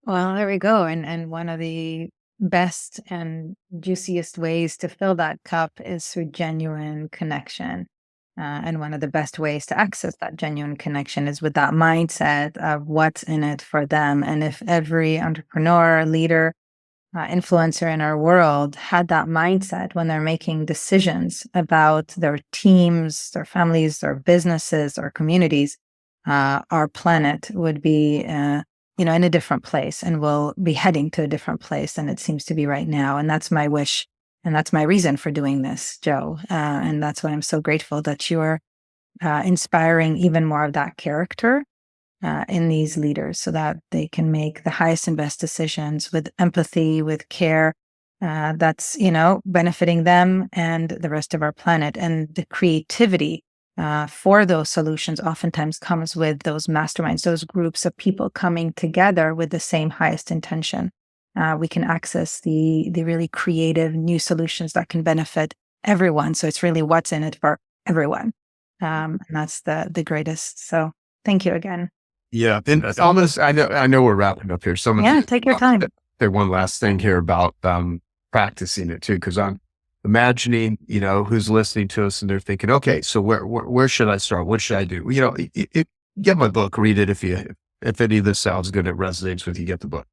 Well, there we go. And one of the best and juiciest ways to fill that cup is through genuine connection. And one of the best ways to access that genuine connection is with that mindset of what's in it for them. And if every entrepreneur, leader, influencer in our world had that mindset when they're making decisions about their teams, their families, their businesses, or communities, our planet would be, in a different place, and we'll be heading to a different place than it seems to be right now. And that's my wish. And that's my reason for doing this, Joe. And that's why I'm so grateful that you're inspiring even more of that character in these leaders so that they can make the highest and best decisions with empathy, with care, that's, benefiting them and the rest of our planet. And the creativity for those solutions oftentimes comes with those masterminds, those groups of people coming together with the same highest intention. We can access the really creative new solutions that can benefit everyone. So it's really what's in it for everyone. And that's the greatest. So thank you again. Yeah. And almost, I know we're wrapping up here. Yeah, take your time. Say one last thing here about practicing it too, because I'm imagining, who's listening to us and they're thinking, okay, so where should I start? What should I do? Get my book, read it. If any of this sounds good, it resonates with you, get the book.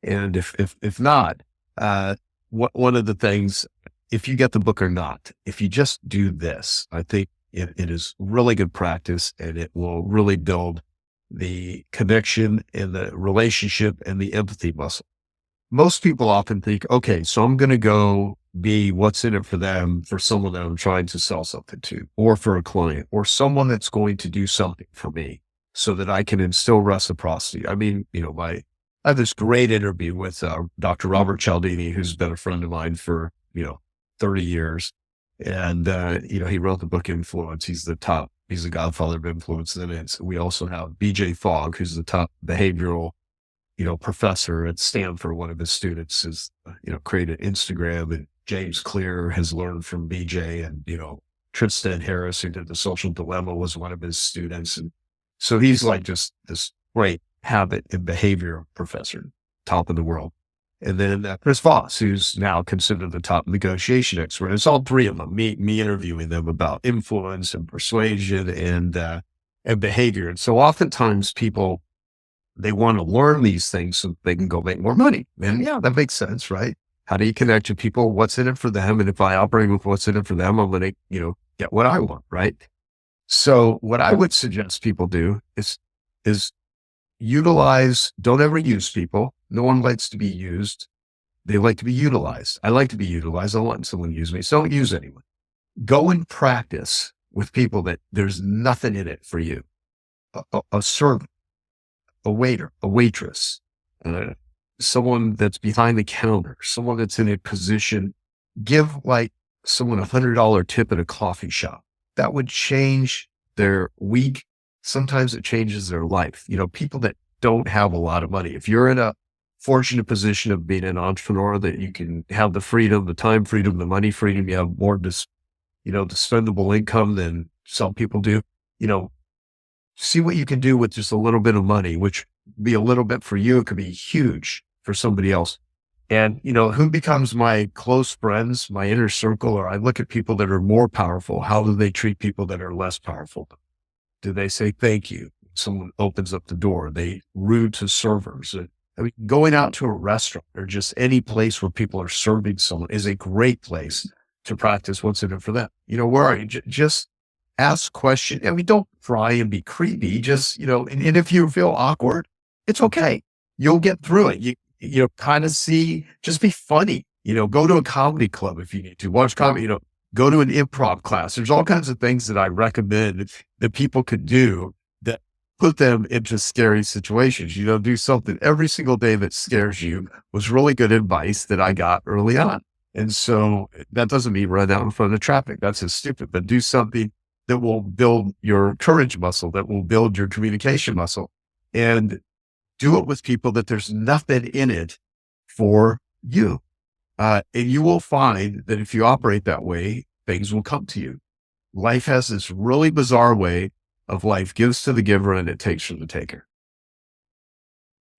And if not, one of the things, if you get the book or not, if you just do this, I think it is really good practice and it will really build the connection and the relationship and the empathy muscle. Most people often think, okay, so I'm going to go be what's in it for them, for someone that I'm trying to sell something to, or for a client, or someone that's going to do something for me so that I can instill reciprocity. I mean, I have this great interview with Dr. Robert Cialdini, who's been a friend of mine for, 30 years. And, he wrote the book Influence. He's the godfather of influence. And we also have BJ Fogg, who's the top behavioral professor at Stanford. One of his students has, created Instagram, and James Clear has learned from BJ, and, Tristan Harris, who did The Social Dilemma, was one of his students. And so he's like just this great habit and behavior professor, top of the world. And then Chris Voss, who's now considered the top negotiation expert. It's all three of them, me interviewing them about influence and persuasion and behavior. And so oftentimes people, they want to learn these things so they can go make more money. And yeah, that makes sense, right? How do you connect to people? What's in it for them? And if I operate with what's in it for them, I'm going to, get what I want, right? So what I would suggest people do is utilize, don't ever use people. No one likes to be used. They like to be utilized. I like to be utilized. I don't want someone to use me. So don't use anyone. Go and practice with people that there's nothing in it for you. A servant, a waiter, a waitress, someone that's behind the counter, someone that's in a position, give like someone $100 tip at a coffee shop. That would change their week. Sometimes it changes their life. People that don't have a lot of money. If you're in a fortunate position of being an entrepreneur, that you can have the freedom, the time freedom, the money freedom, you have more dispendable income than some people do, see what you can do with just a little bit of money, which be a little bit for you. It could be huge for somebody else. And, who becomes my close friends, my inner circle, or I look at people that are more powerful. How do they treat people that are less powerful? Do they say thank you? Someone opens up the door. Are they rude to servers? I mean, going out to a restaurant or just any place where people are serving someone is a great place to practice what's in it for them. Where are you? Just ask questions. I mean, don't try and be creepy. Just, and if you feel awkward, it's okay. You'll get through it. You kind of see, just be funny, go to a comedy club if you need to watch comedy, go to an improv class. There's all kinds of things that I recommend that people could do that put them into scary situations. Do something every single day that scares you was really good advice that I got early on. And so that doesn't mean run out in front of traffic. That's just stupid, but do something that will build your courage muscle, that will build your communication muscle, and do it with people that there's nothing in it for you. And you will find that if you operate that way, things will come to you. Life has this really bizarre way of life gives to the giver and it takes from the taker.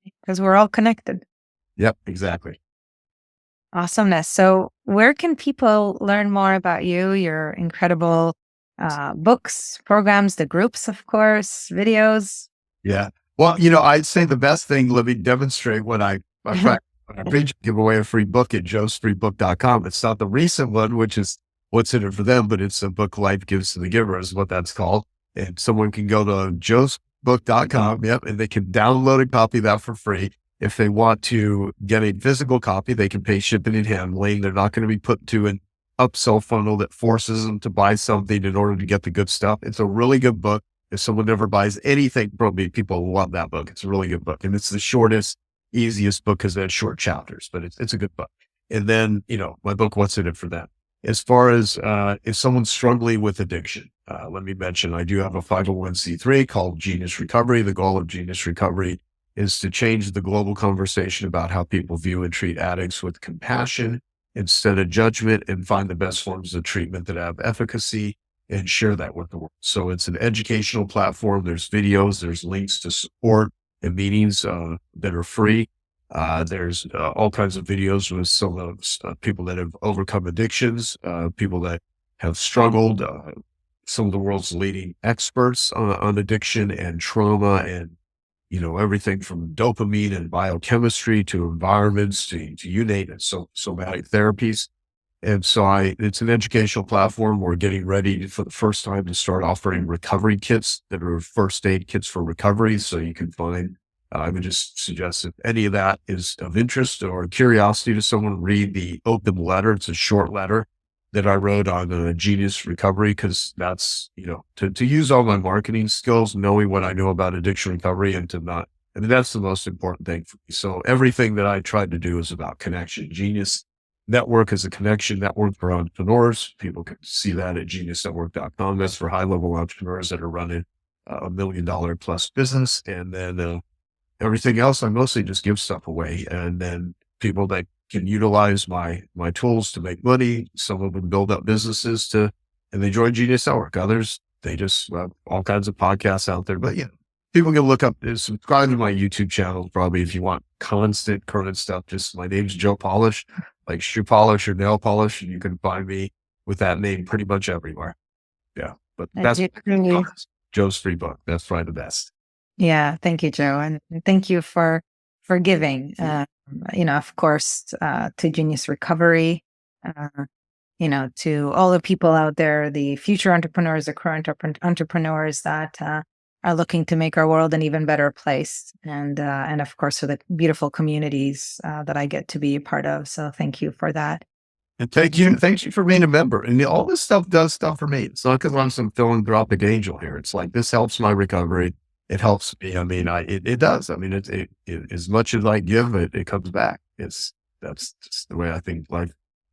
Because we're all connected. Yep, exactly. Awesomeness. So where can people learn more about you, your incredible books, programs, the groups, of course, videos? Yeah. Well, I'd say the best thing, let me demonstrate when I preach, give away a free book at joesfreebook.com. It's not the recent one, which is what's in it for them, but it's a book Life Gives to the Giver is what that's called. And someone can go to joesbook.com. Yep. And they can download a copy of that for free. If they want to get a physical copy, they can pay shipping and handling. They're not going to be put to an upsell funnel that forces them to buy something in order to get the good stuff. It's a really good book. If someone ever buys anything from me, people love that book. It's a really good book. And it's the shortest, easiest book because it has short chapters, but it's a good book. And then, my book, What's in it for them? As far as if someone's struggling with addiction, let me mention, I do have a 501c3 called Genius Recovery. The goal of Genius Recovery is to change the global conversation about how people view and treat addicts with compassion instead of judgment, and find the best forms of treatment that have efficacy and share that with the world. So it's an educational platform. There's videos, there's links to support and meetings that are free. There's all kinds of videos with some of people that have overcome addictions, people that have struggled, some of the world's leading experts on addiction and trauma, and everything from dopamine and biochemistry to environments to you name it. So many therapies. And so it's an educational platform. We're getting ready for the first time to start offering recovery kits that are first aid kits for recovery. So you can find, I would just suggest if any of that is of interest or curiosity to someone, read the open letter. It's a short letter that I wrote on Genius Recovery, because that's, to use all my marketing skills, knowing what I know about addiction recovery, and that's the most important thing for me. So everything that I tried to do is about connection. Genius Network is a connection network for entrepreneurs. People can see that at geniusnetwork.com. That's for high-level entrepreneurs that are running $1 million plus business. And then everything else, I mostly just give stuff away. And then people that can utilize my tools to make money. Some of them build up businesses and they join Genius Network. Others, they just all kinds of podcasts out there. But people can look up, subscribe to my YouTube channel, probably if you want constant current stuff. Just my name's Joe Polish, like shoe polish or nail polish, and you can find me with that name pretty much everywhere. Yeah, but that's Joe's free book. That's probably the best. Yeah, thank you, Joe, and thank you for giving. Of course, to Genius Recovery, to all the people out there, the future entrepreneurs, the current entrepreneurs that are looking to make our world an even better place, and of course for the beautiful communities that I get to be a part of. So thank you for that. And thank you for being a member. And all this stuff does stuff for me. It's not because I'm some philanthropic angel here. It's like, this helps my recovery. It helps me. I mean, it does. I mean, it as much as I give, it comes back. That's just the way I think life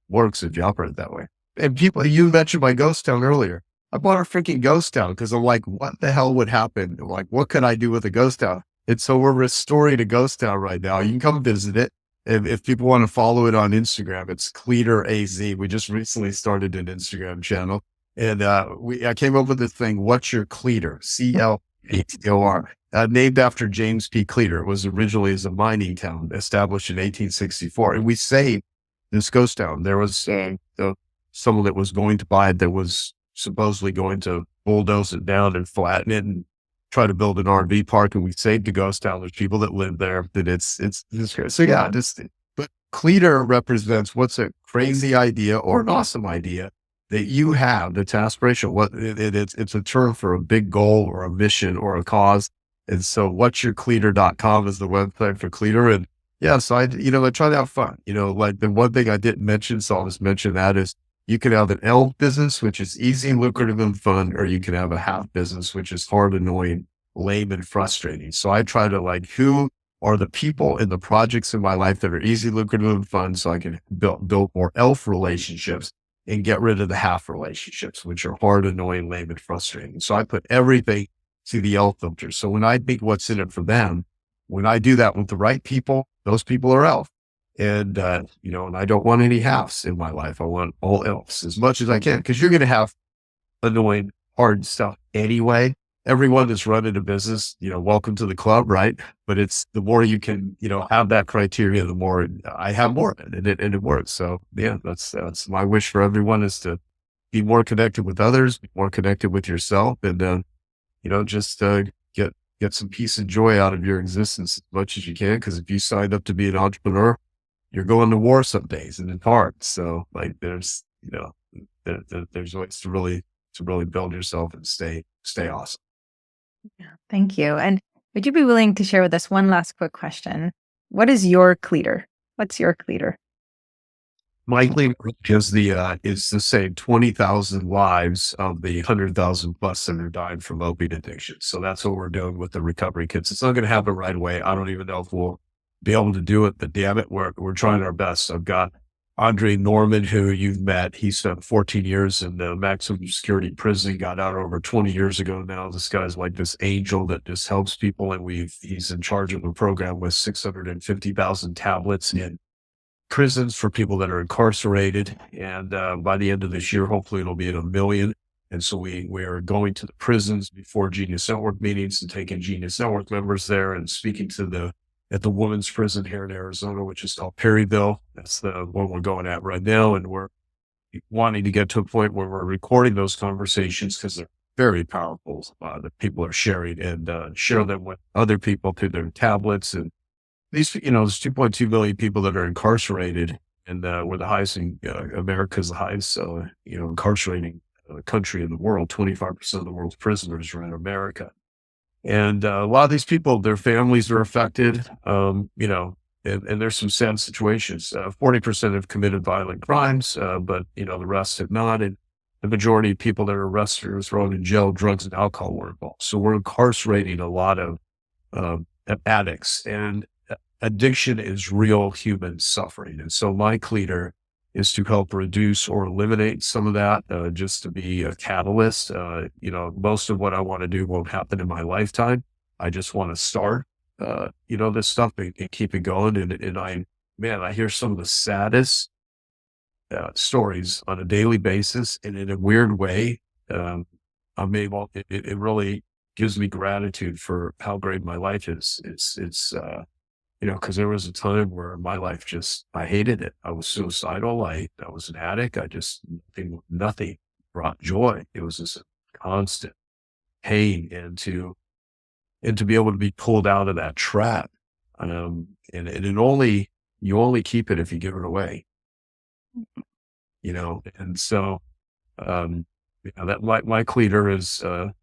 works if you operate that way. And people, you mentioned my ghost town earlier. I bought a freaking ghost town because I'm like, what the hell would happen? Like, what could I do with a ghost town? And so we're restoring a ghost town right now. You can come visit it. If people want to follow it on Instagram, it's Cleator AZ. We just recently started an Instagram channel, and I came up with this thing. What's your Cleator? CLEATOR, named after James P. Cleator. It was originally as a mining town established in 1864, and we saved this ghost town. There was someone that was going to buy it that was supposedly going to bulldoze it down and flatten it and try to build an RV park, and we saved the ghost town. There's people that live there. That it's so yeah. But Cleator represents what's a crazy idea or an awesome idea that you have that's aspirational. What it's a term for a big goal or a mission or a cause. And so what'syourcleator.com is the website for Cleator. And yeah, so I try to have fun. Like the one thing I didn't mention, so I'll just mention that, is you can have an L business, which is easy, lucrative, and fun, or you can have a half business, which is hard, annoying, lame and frustrating. So I try to like, who are the people and the projects in my life that are easy, lucrative, and fun, so I can build more elf relationships and get rid of the half relationships, which are hard, annoying, lame, and frustrating. So I put everything through the elf filter. So when I think what's in it for them, when I do that with the right people, those people are elf. And, and I don't want any halves in my life. I want all elves as much as I can, because you're going to have annoying, hard stuff anyway. Everyone that's running a business, welcome to the club, right? But it's the more you can, have that criteria, the more I have more of it, and it works. So yeah, that's my wish for everyone, is to be more connected with others, be more connected with yourself, and just get some peace and joy out of your existence as much as you can. Because if you signed up to be an entrepreneur, you're going to war some days, and it's hard. So like, there's there's ways to really build yourself and stay awesome. Yeah, thank you. And would you be willing to share with us one last quick question? What is your cleater? What's your cleater? My cleater is the same 20,000 lives of the 100,000 plus that are dying from opiate addiction. So that's what we're doing with the recovery kits. It's not going to happen right away. I don't even know if we'll be able to do it, but damn it, we're trying our best. I've got Andre Norman, who you've met. He spent 14 years in the maximum security prison, got out over 20 years ago now. This guy's like this angel that just helps people. And he's in charge of a program with 650,000 tablets in prisons for people that are incarcerated. And by the end of this year, hopefully it'll be at 1 million. And so we are going to the prisons before Genius Network meetings and taking Genius Network members there and speaking to at the women's prison here in Arizona, which is called Perryville. That's the one we're going at right now. And we're wanting to get to a point where we're recording those conversations, because they're very powerful that people are sharing, and share them with other people through their tablets. And these, there's 2.2 million people that are incarcerated, and we're the highest in America's the highest, incarcerating country in the world. 25% of the world's prisoners are in America. And a lot of these people, their families are affected, and there's some sad situations. 40% have committed violent crimes, but, the rest have not. And the majority of people that are arrested or thrown in jail, drugs and alcohol were involved. So we're incarcerating a lot of addicts, and addiction is real human suffering. And so my cleater is to help reduce or eliminate some of that, just to be a catalyst. Most of what I want to do won't happen in my lifetime. I just want to start, this stuff and keep it going. And I hear some of the saddest stories on a daily basis. And in a weird way, it really gives me gratitude for how great my life is. It's because there was a time where my life I hated it. I was suicidal. I was an addict. Nothing brought joy. It was just a constant pain, and to be able to be pulled out of that trap. And you only keep it if you give it away, and so, that my cleader is to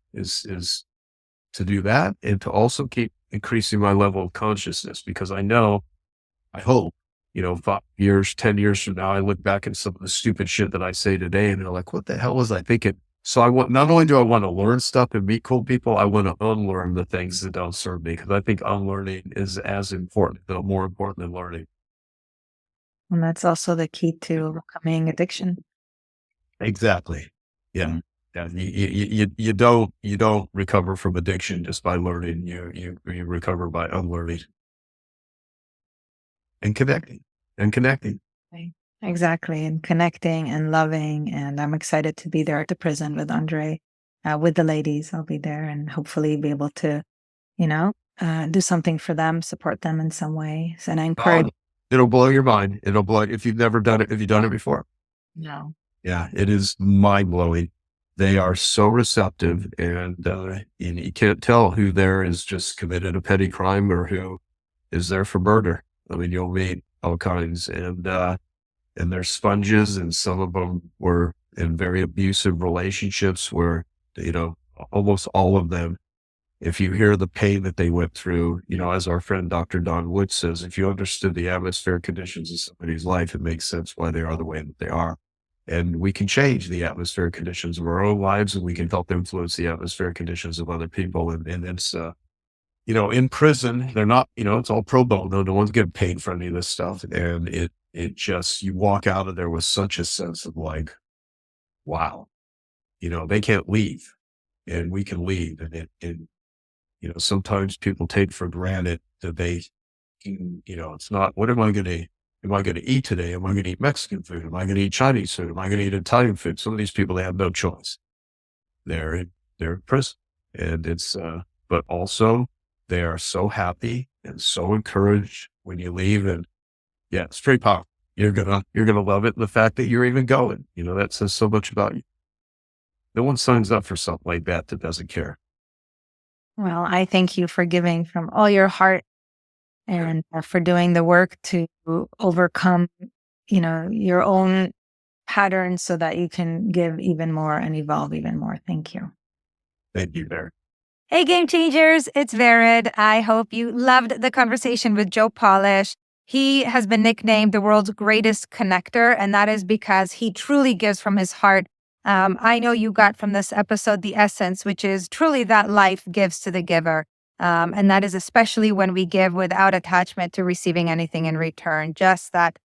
do that, and to also keep increasing my level of consciousness, because I hope, 5 years, 10 years from now, I look back at some of the stupid shit that I say today, and they're like, what the hell was I thinking? So not only do I want to learn stuff and meet cool people, I want to unlearn the things that don't serve me, because I think unlearning is as important, though more important than learning. And that's also the key to overcoming addiction. Exactly. Yeah. Yeah, you don't recover from addiction just by learning. You recover by unlearning and connecting. Right. Exactly, and connecting and loving. And I'm excited to be there at the prison with Andre, with the ladies. I'll be there and hopefully be able to, do something for them, support them in some ways. And I encourage. It'll blow your mind. It'll blow it if you've never done it. Have you done it before? No. Yeah, it is mind blowing. They are so receptive, and you can't tell who there is just committed a petty crime or who is there for murder. I mean, you'll meet all kinds, and they're sponges, and some of them were in very abusive relationships where, almost all of them, if you hear the pain that they went through, as our friend Dr. Don Wood says, if you understood the atmospheric conditions of somebody's life, it makes sense why they are the way that they are. And we can change the atmospheric conditions of our own lives, and we can help influence the atmospheric conditions of other people. And it's, in prison, they're not, it's all pro bono. No one's getting paid for any of this stuff. And it just, you walk out of there with such a sense of like, wow, they can't leave and we can leave. And sometimes people take for granted that they can, it's not, what am I going to eat today? Am I going to eat Mexican food? Am I going to eat Chinese food? Am I going to eat Italian food? Some of these people, they have no choice. They're in prison, and but also they are so happy and so encouraged when you leave. And yeah, it's pretty powerful. You're gonna love it. The fact that you're even going, that says so much about you. No one signs up for something like that doesn't care. Well, I thank you for giving from all your heart and for doing the work to overcome, your own patterns so that you can give even more and evolve even more. Thank you. Thank you, Barry. Hey, game changers, it's Vered. I hope you loved the conversation with Joe Polish. He has been nicknamed the world's greatest connector, and that is because he truly gives from his heart. I know you got from this episode the essence, which is truly that life gives to the giver. And that is especially when we give without attachment to receiving anything in return, just that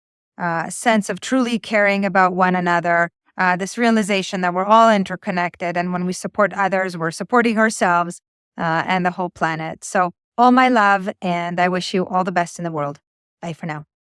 sense of truly caring about one another, this realization that we're all interconnected. And when we support others, we're supporting ourselves and the whole planet. So all my love, and I wish you all the best in the world. Bye for now.